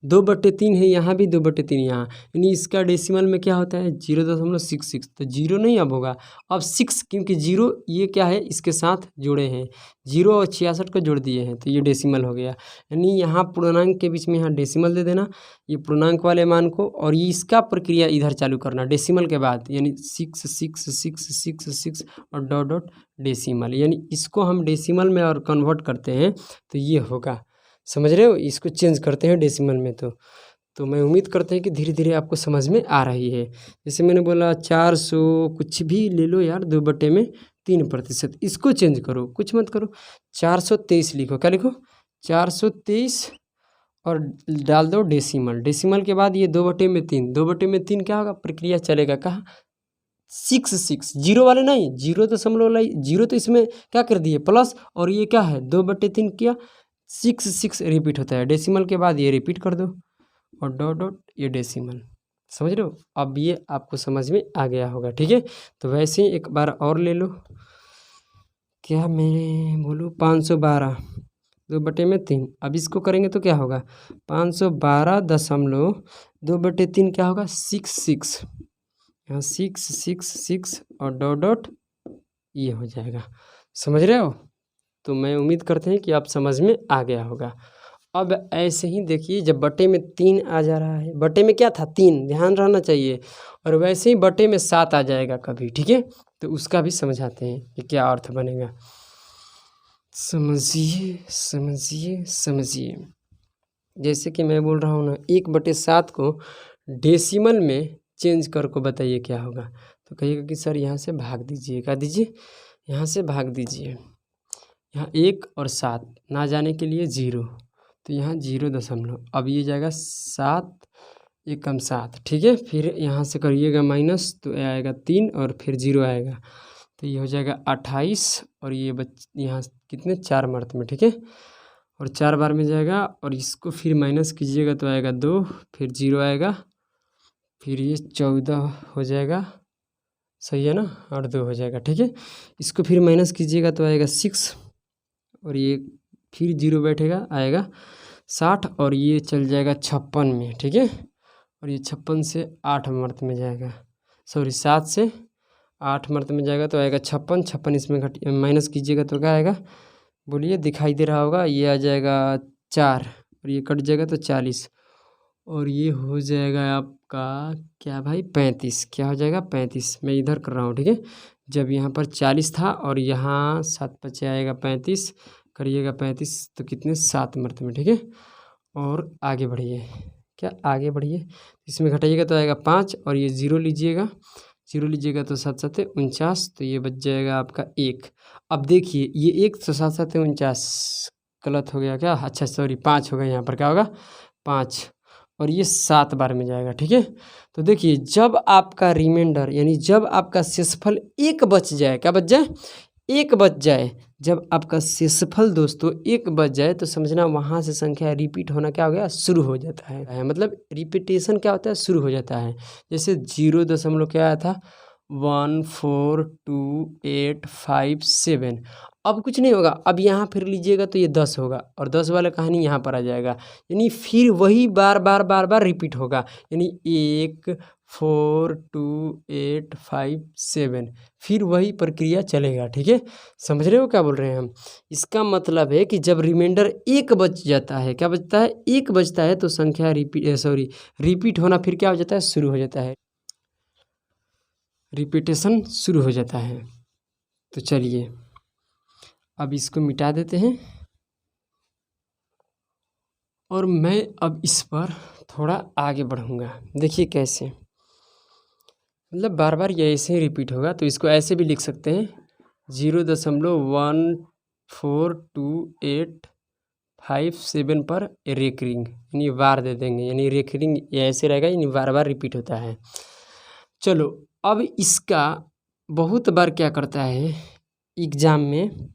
2/3 है, यहाँ भी 2/3 यहाँ, यानी इसका डेसिमल में क्या होता है 0.66। तो 0 नहीं अब होगा, अब 6, क्योंकि 0 ये क्या है इसके साथ जुड़े हैं, 0 और 66 को जोड़ दिए हैं तो ये डेसिमल हो गया। यानी यहाँ पूर्णांक के बीच में यहाँ डेसिमल दे देना, ये पूर्णांक वाले मान को, और ये इसका प्रक्रिया इधर चालू करना डेसिमल के बाद, यानी 6 और डॉट डॉट डेसिमल, यानी इसको हम डेसिमल में और कन्वर्ट करते हैं तो ये होगा। समझ रहे हो, इसको चेंज करते हैं डेसिमल में। तो मैं उम्मीद करते हैं कि धीरे धीरे आपको समझ में आ रही है। जैसे मैंने बोला 400 कुछ भी ले लो यार, 2/3%, इसको चेंज करो, कुछ मत करो, 423 लिखो। क्या लिखो 423 और डाल दो डेसिमल, डेसिमल के बाद ये 2/3, 2/3 क्या होगा, प्रक्रिया चलेगा कहाँ 6 जीरो वाले नहीं, 0 तो इसमें क्या कर दिए प्लस, और ये क्या है 2/3 किया 6 रिपीट होता है, डेसिमल के बाद ये रिपीट कर दो और डॉट डॉट ये डेसिमल। समझ रहे हो, अब ये आपको समझ में आ गया होगा। ठीक है, तो वैसे ही एक बार और ले लो, क्या मैं बोलूँ 512 2/3, अब इसको करेंगे तो क्या होगा 512.2/3 क्या होगा 6 यहाँ 6 और डॉट डॉट ये हो जाएगा। समझ रहे हो, तो मैं उम्मीद करते हैं कि आप समझ में आ गया होगा। अब ऐसे ही देखिए, जब बटे में 3 आ जा रहा है, बटे में क्या था 3, ध्यान रहना चाहिए, और वैसे ही बटे में 7 आ जाएगा कभी। ठीक है, तो उसका भी समझाते हैं कि क्या अर्थ बनेगा। समझिए समझिए समझिए, जैसे कि मैं बोल रहा हूँ ना, 1/7 को डेसिमल में चेंज कर को बताइए क्या होगा। तो कहिएगा कि सर यहाँ से भाग दीजिए, क्या दीजिए, यहाँ से भाग दीजिए, यहाँ 1 और 7 ना जाने के लिए 0, तो यहाँ 0 अब ये जाएगा 7 एकम 7। ठीक है, फिर यहाँ से करिएगा माइनस तो आएगा 3 और फिर 0 आएगा, तो ये हो जाएगा 28 और ये यहाँ कितने 4 मर्त में। ठीक है, और 4 बार में जाएगा, और इसको फिर माइनस कीजिएगा तो आएगा 2, फिर 0 आएगा, फिर ये 14 हो जाएगा, सही है ना, और 2 हो जाएगा। ठीक है, इसको फिर माइनस कीजिएगा तो आएगा 6, और ये फिर 0 बैठेगा आएगा 60, और ये चल जाएगा 56 में। ठीक है, और ये 56 से 8 मर्त में जाएगा, सॉरी 7 से 8 मर्त में जाएगा तो आएगा 56 इसमें माइनस कीजिएगा तो क्या आएगा, बोलिए, दिखाई दे रहा होगा, ये आ जाएगा 4 और ये कट जाएगा तो 40, और ये हो जाएगा आपका क्या भाई 35, क्या हो जाएगा 35, मैं इधर कर रहा हूँ। ठीक है, जब यहाँ पर 40 था और यहाँ 7 बचे आएगा 35, करिएगा 35 तो कितने 7 मर्त में। ठीक है, और आगे बढ़िए, क्या आगे बढ़िए, इसमें घटाइएगा तो आएगा 5, और ये 0 लीजिएगा, 0 लीजिएगा तो 7 7 49, तो ये बच जाएगा आपका 1। अब देखिए ये 1 तो 7 7 49 गलत हो गया क्या, अच्छा सॉरी 5 होगा, यहाँ पर क्या होगा 5, और ये 7 बार में जाएगा। ठीक है, तो देखिए जब आपका रिमाइंडर यानी जब आपका शेषफल 1 बच जाए, क्या बच जाए 1 बच जाए, जब आपका शेषफल दोस्तों 1 बच जाए तो समझना वहाँ से संख्या रिपीट होना क्या हो गया शुरू हो जाता है, मतलब रिपीटेशन क्या होता है शुरू हो जाता है। जैसे 0 क्या आया था 14285 अब कुछ नहीं होगा, अब यहाँ फिर लीजिएगा तो ये 10 होगा, और 10 वाला कहानी यहाँ पर आ जाएगा, यानी फिर वही बार बार रिपीट होगा, यानी 14285 फिर वही प्रक्रिया चलेगा। ठीक है, समझ रहे हो क्या बोल रहे हैं हम, इसका मतलब है कि जब रिमाइंडर 1 बच जाता है, क्या बचता है 1 बचता है, तो संख्या रिपीट होना फिर क्या हो जाता है शुरू हो जाता है, रिपीटेशन शुरू हो जाता है। तो चलिए अब इसको मिटा देते हैं, और मैं अब इस पर थोड़ा आगे बढ़ूँगा। देखिए कैसे, मतलब बार बार ये ऐसे ही रिपीट होगा, तो इसको ऐसे भी लिख सकते हैं 0.142857 पर रेकरिंग, यानी बार दे देंगे, यानी रेकरिंग ये ऐसे रहेगा, यानी बार बार रिपीट होता है। चलो अब इसका बहुत बार क्या करता है एग्जाम में,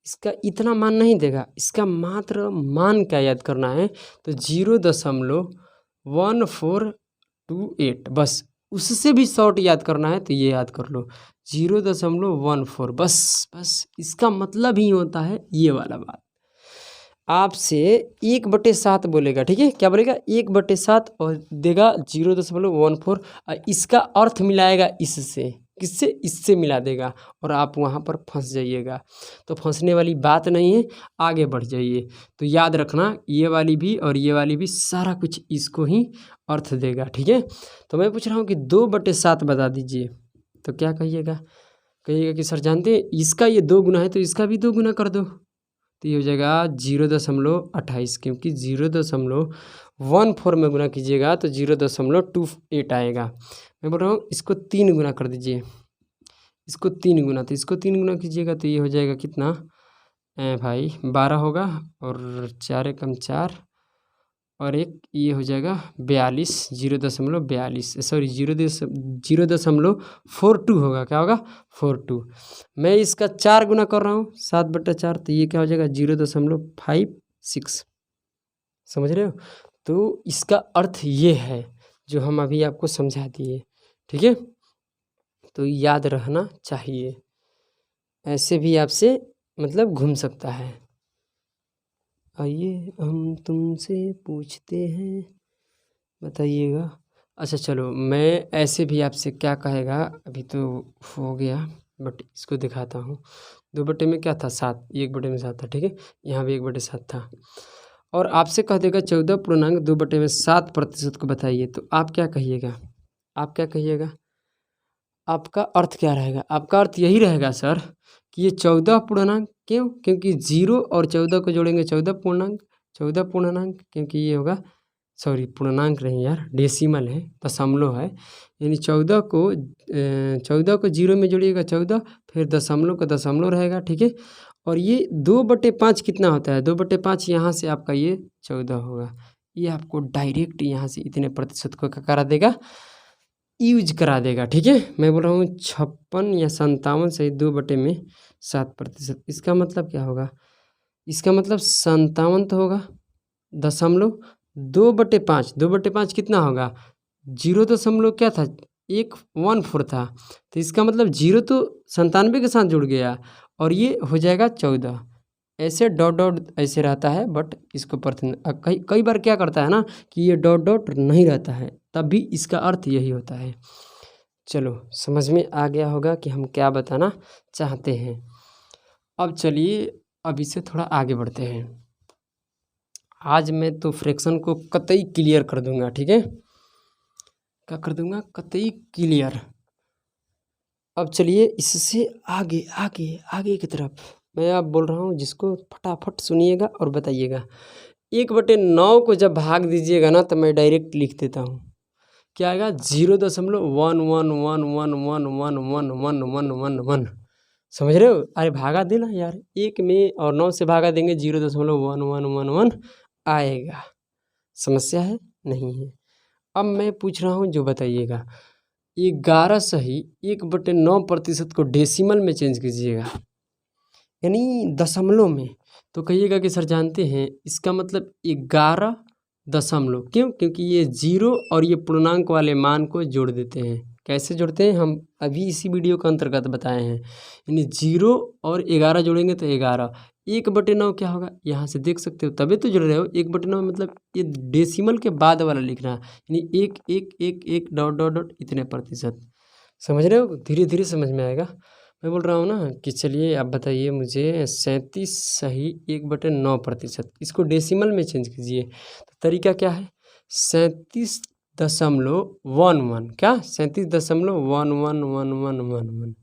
इसका इतना मान नहीं देगा, इसका मात्र मान क्या याद करना है, तो 0.1428 बस, उससे भी शॉर्ट याद करना है तो ये याद कर लो 0.14, बस इसका मतलब ही होता है ये वाला बात। आपसे 1/7 बोलेगा, ठीक है, क्या बोलेगा 1/7 और देगा 0.14, इसका अर्थ मिलाएगा इससे, किससे, इससे मिला देगा, और आप वहाँ पर फंस जाइएगा। तो फंसने वाली बात नहीं है, आगे बढ़ जाइए। तो याद रखना ये वाली भी और ये वाली भी सारा कुछ इसको ही अर्थ देगा, ठीक है। तो मैं पूछ रहा हूँ कि 2/7 बता दीजिए, तो क्या कहिएगा, कहिएगा कि सर जानते हैं इसका ये 2 गुना है तो इसका भी 2 गुना कर दो, तो ये हो जाएगा 0.28, क्योंकि 0.14 में गुना कीजिएगा तो 0.28 आएगा। मैं बोल रहा हूँ इसको 3 गुना कर दीजिए, इसको 3 गुना, तो इसको 3 गुना कीजिएगा तो ये हो जाएगा कितना भाई 12 होगा, और 4 एकम 4 और एक ये हो जाएगा 42, 0.42 सॉरी 0.42 होगा, क्या होगा 42। मैं इसका 4 गुना कर रहा हूँ 7/4, तो ये क्या हो जाएगा 0.56, समझ रहे हो। तो इसका अर्थ ये है जो हम अभी आपको समझा दिए, ठीक है। तो याद रहना चाहिए, ऐसे भी आपसे मतलब घूम सकता है। आइए हम तुमसे पूछते हैं, बताइएगा। अच्छा चलो, मैं ऐसे भी आपसे क्या कहेगा, अभी तो हो गया बट इसको दिखाता हूँ। 2 में क्या था 7, 1 में 7 था, ठीक है, यहाँ भी 1/7 था, और आपसे कह देगा 14.2/7% को बताइए, तो आप क्या कहिएगा, आप क्या कहिएगा, आपका अर्थ क्या रहेगा, आपका अर्थ यही रहेगा सर कि ये 14 पूर्णांक, क्यों, क्योंकि 0 और 14 को जोड़ेंगे 14 पूर्णांक, क्योंकि ये होगा, सॉरी पूर्णांक नहीं यार, डेसिमल है, दशमलव है, यानी 14 को 0 में जोड़िएगा 14, फिर दशमलव का दशमलव रहेगा, ठीक है। और ये 2/5 कितना होता है, 2/5 यहाँ से आपका ये 14 होगा, ये आपको डायरेक्ट यहाँ से इतने प्रतिशत को क्या करा देगा, यूज करा देगा, ठीक है। मैं बोल रहा हूँ 56 या 57 से 2/7%, इसका मतलब क्या होगा, इसका मतलब 57 तो होगा, दशमलव 2/5 कितना होगा, 0 क्या था 1/4 था, तो इसका मतलब 0 तो 97 के साथ जुड़ गया, और ये हो जाएगा 14, ऐसे डॉट डॉट ऐसे रहता है, बट इसको कई बार क्या करता है ना कि ये डॉट डॉट नहीं रहता है, तब भी इसका अर्थ यही होता है। चलो समझ में आ गया होगा कि हम क्या बताना चाहते हैं। अब चलिए अब इसे थोड़ा आगे बढ़ते हैं। आज मैं तो फ्रैक्शन को कतई क्लियर कर दूंगा, ठीक है, क्या कर दूंगा, कतई क्लियर। अब चलिए इससे आगे आगे आगे की तरफ मैं आप बोल रहा हूँ, जिसको फटाफट सुनिएगा और बताइएगा। 1/9 को जब भाग दीजिएगा ना तो मैं डायरेक्ट लिख देता हूँ, क्या आएगा 0.1111111111, समझ रहे हो, अरे भागा देना यार, 1 में और 9 से भागा देंगे 0.1111 आएगा, समस्या है नहीं है। अब मैं पूछ रहा हूँ जो बताइएगा, 11 सही 1/9% को डेसिमल में चेंज कीजिएगा, यानी दशमलव में, तो कहिएगा कि सर जानते हैं इसका मतलब 11 दशमलव, क्यों, क्योंकि ये 0 और ये पूर्णांक वाले मान को जोड़ देते हैं। कैसे जोड़ते हैं हम अभी इसी वीडियो के अंतर्गत बताए हैं, यानी 0 और 11 जोड़ेंगे तो 11, 1/9 क्या होगा, यहाँ से देख सकते हो तभी तो जुड़ रहे हो, 1/9 मतलब ये डेसिमल के बाद वाला लिखना, यानी 1 डॉट डॉट डॉट इतने प्रतिशत, समझ रहे हो, धीरे धीरे समझ में आएगा। मैं बोल रहा हूँ ना कि चलिए आप बताइए मुझे 37 सही 1/9%, इसको डेसिमल में चेंज कीजिए, तो तरीका क्या है, 37.11, क्या 37.111111,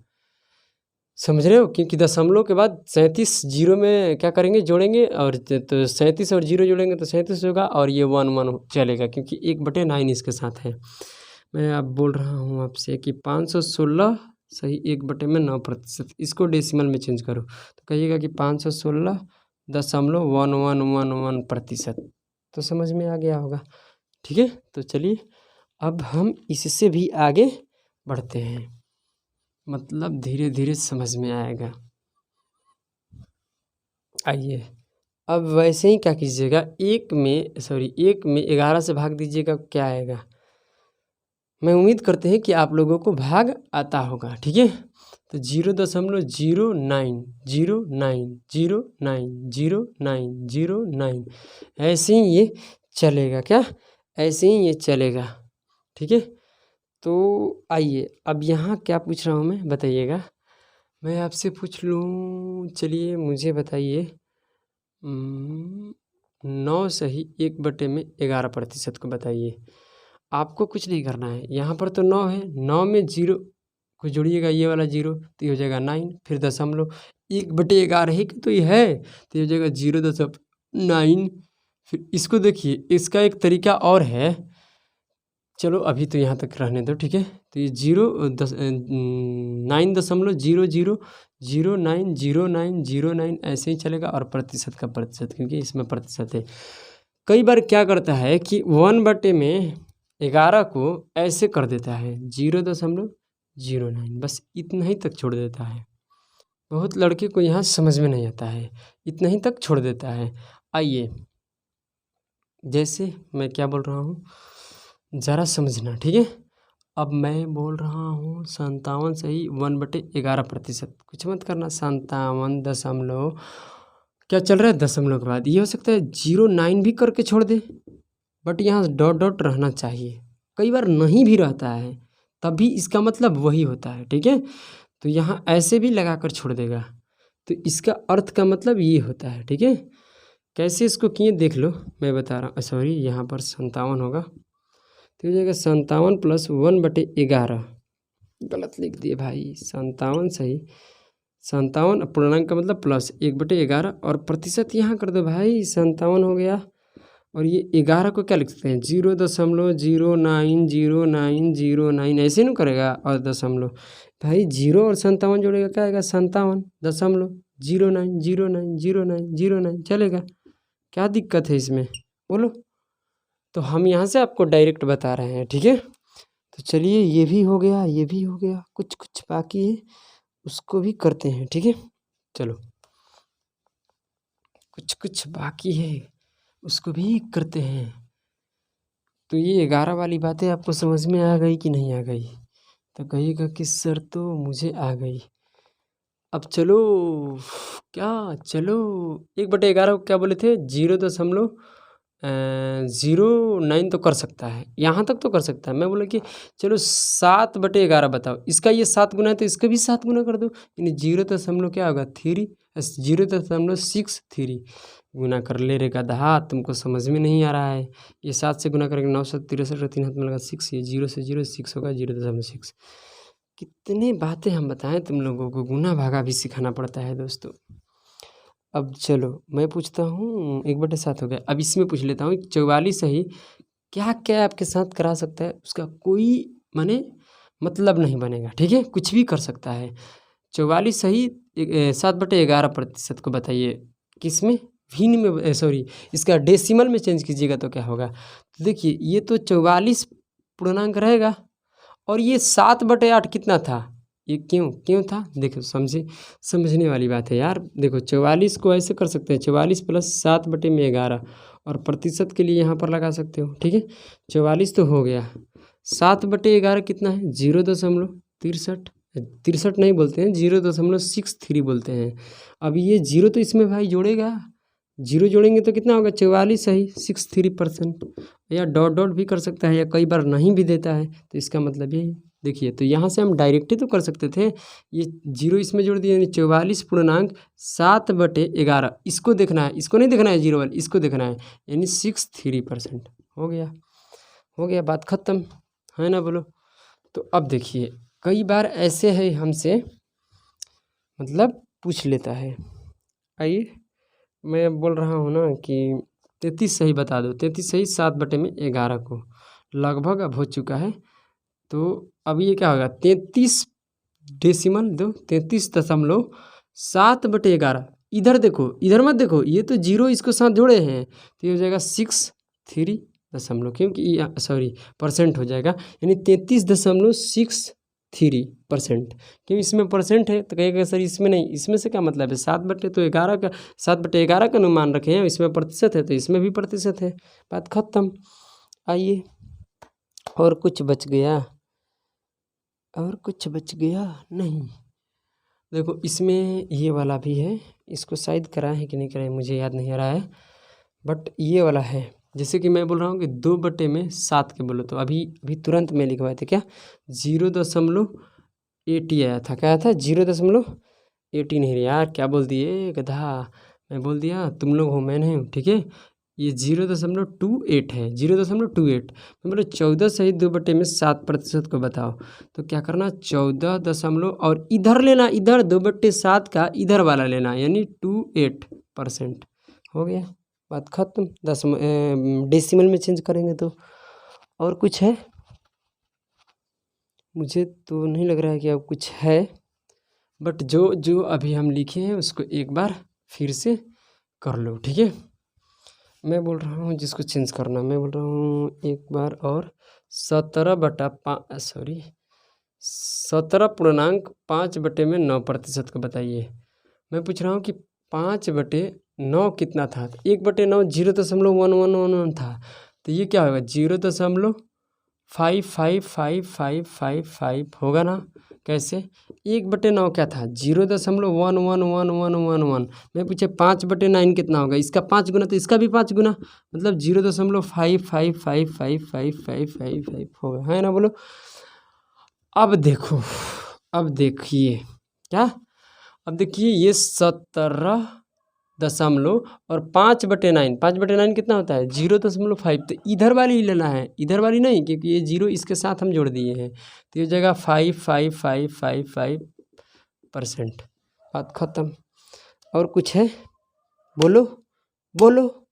समझ रहे हो, क्योंकि दशमलव के बाद 37 जीरो में क्या करेंगे जोड़ेंगे, और तो 37 और 0 जोड़ेंगे तो 37 होगा, और ये 1 चलेगा क्योंकि 1/9 इसके साथ है। मैं अब बोल रहा हूँ आपसे कि 516 सही 1/9%, इसको डेसिमल में चेंज करो तो कहिएगा कि 516.1111%। तो समझ में आ गया होगा, ठीक है। तो चलिए अब हम इससे भी आगे बढ़ते हैं, मतलब धीरे धीरे समझ में आएगा। आइए अब वैसे ही क्या कीजिएगा, एक में 11 से भाग दीजिएगा, क्या आएगा। मैं उम्मीद करते हैं कि आप लोगों को भाग आता होगा, ठीक है। तो 0.0909090909 ऐसे ही ये चलेगा, क्या ऐसे ही ये चलेगा, ठीक है। तो आइए अब यहाँ क्या पूछ रहा हूँ मैं, बताइएगा। मैं आपसे पूछ लूँ, चलिए मुझे बताइए 9 सही 1/11% को बताइए। आपको कुछ नहीं करना है, यहाँ पर तो 9 है, 9 में 0 को जोड़िएगा, ये वाला 0 तो ये हो जाएगा 9, फिर दशमलव 1/11 ही तो ये है, तो ये हो जाएगा 0.9। फिर इसको देखिए, इसका एक तरीका और है, चलो अभी तो यहाँ तक रहने दो, ठीक है। तो ये 9.00090909 ऐसे ही चलेगा, और प्रतिशत का प्रतिशत, क्योंकि इसमें प्रतिशत है। कई बार क्या करता है कि 1/11 को ऐसे कर देता है 0.09, बस इतना ही तक छोड़ देता है। बहुत लड़के को यहाँ समझ में नहीं आता है, इतना ही तक छोड़ देता है। आइए जैसे मैं क्या बोल रहा हूँ ज़रा समझना, ठीक है। अब मैं बोल रहा हूँ 57 सही 1/11%, कुछ मत करना, 57 दशमलव क्या चल रहा है, दशमलव के बाद ये हो सकता है 09 भी करके छोड़ दे, बट यहाँ डॉट डॉट रहना चाहिए। कई बार नहीं भी रहता है, तब भी इसका मतलब वही होता है, ठीक है। तो यहाँ ऐसे भी लगा कर छोड़ देगा, तो इसका अर्थ का मतलब ये होता है, ठीक है। कैसे इसको किए देख लो, मैं बता रहा हूँ। सॉरी, यहाँ पर 57 होगा, तो हो जाएगा 57 + 1/11, गलत लिख दिए भाई। 57 सही 57 पूर्णांक का मतलब प्लस 1/11, और प्रतिशत यहाँ कर दो भाई, 57 हो गया। और ये 11 को क्या लिख सकते हैं, 0.090909 ऐसे नहीं करेगा, और दशमलव भाई 0 और 57 जोड़ेगा, क्या आएगा 57.09090909 चलेगा। क्या दिक्कत है इसमें, बोलो। तो हम यहाँ से आपको डायरेक्ट बता रहे हैं, ठीक है। तो चलिए ये भी हो गया, ये भी हो गया, कुछ कुछ बाकी है उसको भी करते हैं, ठीक है। चलो कुछ कुछ बाकी है उसको भी करते हैं। तो ये 11 वाली बातें आपको समझ में आ गई कि नहीं आ गई, तो कहिएगा कि सर तो मुझे आ गई। अब चलो क्या, चलो 1/11 को क्या बोले थे, 0.09 तो कर सकता है, यहाँ तक तो कर सकता है। मैं बोला कि चलो 7/11 बताओ, इसका ये 7 गुना है तो इसका भी 7 गुना कर दो, यानी 0. क्या होगा 3, 0.63 गुना कर ले रे गधा, तुमको समझ में नहीं आ रहा है। ये 7 से गुना करके 9 7 63 3 हाथ में लगा 6, ये 0 से 0 6 होगा 0.6। कितनी बातें हम बताएं तुम लोगों को, गुना भागा भी सिखाना पड़ता है दोस्तों। अब चलो मैं पूछता हूँ, 1/7 हो गया, अब इसमें पूछ लेता हूँ 44 सही क्या क्या आपके साथ करा सकता है, उसका कोई माने मतलब नहीं बनेगा, ठीक है, कुछ भी कर सकता है। 44 सही 7/11% को बताइए किसमें, भिन्न में, सॉरी इसका डेसिमल में चेंज कीजिएगा तो क्या होगा। तो देखिए ये तो 44 पूर्णांक रहेगा, और ये 7/8 कितना था, ये क्यों था, देखो समझने वाली बात है यार। देखो 44 को ऐसे कर सकते हैं, 44 + 7/11, और प्रतिशत के लिए यहाँ पर लगा सकते हो, ठीक है। 44 तो हो गया, 7/11 कितना है 0.63 नहीं बोलते हैं, 0.63 बोलते हैं। अब ये 0 तो इसमें भाई जोड़ेगा, 0 जोड़ेंगे तो कितना होगा 44 सही 63%, या डॉट डॉट भी कर सकता है, या कई बार नहीं भी देता है, तो इसका मतलब यही। देखिए तो यहाँ से हम डायरेक्ट ही तो कर सकते थे, ये 0 इसमें जोड़ दिया, यानी 44.7/11, इसको देखना है, इसको नहीं देखना है 0 वाली, इसको देखना है, यानी 63% हो गया, हो गया, बात ख़त्म है ना, बोलो। तो अब देखिए कई बार ऐसे है हमसे मतलब पूछ लेता है। आइए मैं बोल रहा हूँ ना कि 33 सही बता दो, 33 सही 7/11 को लगभग अब हो चुका है, तो अब ये क्या होगा 33.7 इधर देखो, इधर मत देखो, ये तो जीरो इसको साथ जोड़े हैं तो ये हो जाएगा 63 क्योंकि सॉरी परसेंट हो जाएगा, यानी 33.63%। क्यों इसमें परसेंट है तो कहेगा सर इसमें नहीं, इसमें से क्या मतलब है 7/11 का 7/11 का अनुमान रखे हैं, इसमें प्रतिशत है तो इसमें भी प्रतिशत है, बात खत्म। आइए और कुछ बच गया, और कुछ बच गया नहीं। देखो इसमें ये वाला भी है, इसको शायद कराए हैं कि नहीं कराए मुझे याद नहीं आ रहा है, बट ये वाला है। जैसे कि मैं बोल रहा हूँ कि 2/7 के बोलो तो अभी तुरंत में लिखवाए थे क्या 0.80 आया था, क्या आया था 0.80 नहीं यार, क्या बोल दिए गधा, मैं बोल दिया तुम लोग हो मैं नहीं हूँ, ठीक है। ये 0.28 है, 0.28 मतलब 14 सही 2/7% को बताओ तो क्या करना 14 और इधर लेना, इधर 2/7 का इधर वाला लेना, यानी 28% हो गया, बात खत्म। डेसिमल में चेंज करेंगे तो। और कुछ है? मुझे तो नहीं लग रहा है कि अब कुछ है, बट जो अभी हम लिखे हैं उसको एक बार फिर से कर लो, ठीक है। मैं बोल रहा हूँ जिसको चेंज करना, मैं बोल रहा हूँ एक बार और 17.5% को बताइए। मैं पूछ रहा हूँ कि 5/9 कितना था, 1/9 0.1111 था, तो ये क्या होगा 0.555555 होगा ना। कैसे 1/9 क्या था 0.11111। मैं पूछे 5/9 कितना होगा, इसका 5 गुना तो इसका भी 5 गुना, मतलब 0.555555 होगा, है ना, बोलो। अब देखो, अब देखिए क्या, अब देखिए ये 17 दशमलव और 5/9 कितना होता है 0.5, तो इधर वाली ही लेना है, इधर वाली नहीं, क्योंकि ये 0 इसके साथ हम जोड़ दिए हैं, तो ये जगह 55555%, बात खत्म। और कुछ है? बोलो बोलो,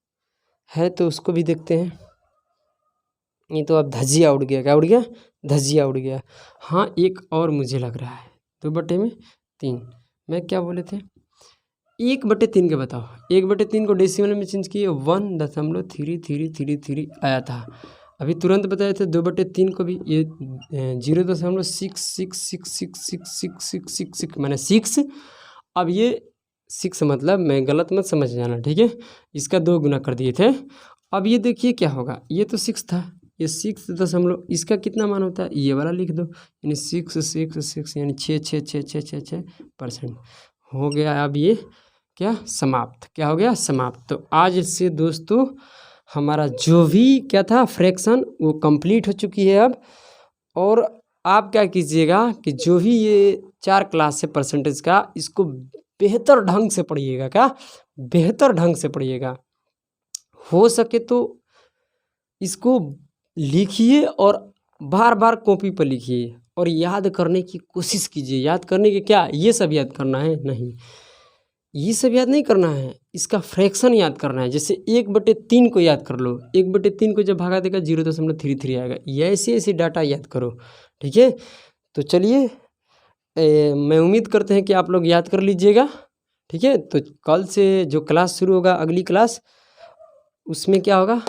है तो उसको भी देखते हैं। ये तो अब धजिया उड़ गया, क्या उड़ गया, धजिया उड़ गया। हाँ एक और मुझे लग रहा है 2/3, मैं क्या बोले थे 1/3 के बताओ, 1/3 को डेसिमल में चेंज किए 1.3333 आया था। अभी तुरंत बताए थे 2/3 को भी, ये 0.66666666 मैंने 6, अब ये 6 मतलब मैं गलत मत समझ जाना, ठीक है, इसका 2 गुना कर दिए थे। अब ये देखिए क्या होगा, ये तो 6 था, ये 6 इसका कितना मान होता है ये वाला लिख दो, यानी 6 यानी 6 हो गया। अब ये क्या समाप्त, क्या हो गया समाप्त। तो आज से दोस्तों हमारा जो भी क्या था फ्रैक्शन वो कंप्लीट हो चुकी है अब। और आप क्या कीजिएगा कि जो भी ये 4 क्लास है परसेंटेज का, इसको बेहतर ढंग से पढ़िएगा, क्या बेहतर ढंग से पढ़िएगा, हो सके तो इसको लिखिए और बार बार कॉपी पर लिखिए और याद करने की कोशिश कीजिए। याद करने के क्या ये सब याद करना है नहीं, ये सब याद नहीं करना है, इसका फ्रैक्शन याद करना है। जैसे 1/3 को याद कर लो, 1/3 को जब भागा देगा 0.33 आएगा, ऐसे ऐसे डाटा याद करो, ठीक है। तो चलिए मैं उम्मीद करते हैं कि आप लोग याद कर लीजिएगा, ठीक है। तो कल से जो क्लास शुरू होगा अगली क्लास, उसमें क्या होगा,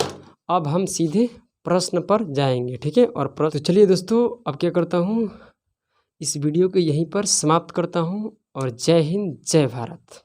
अब हम सीधे प्रश्न पर जाएंगे, ठीक है। और तो चलिए दोस्तों अब क्या करता हूँ, इस वीडियो को यहीं पर समाप्त करता हूँ और जय हिंद जय भारत।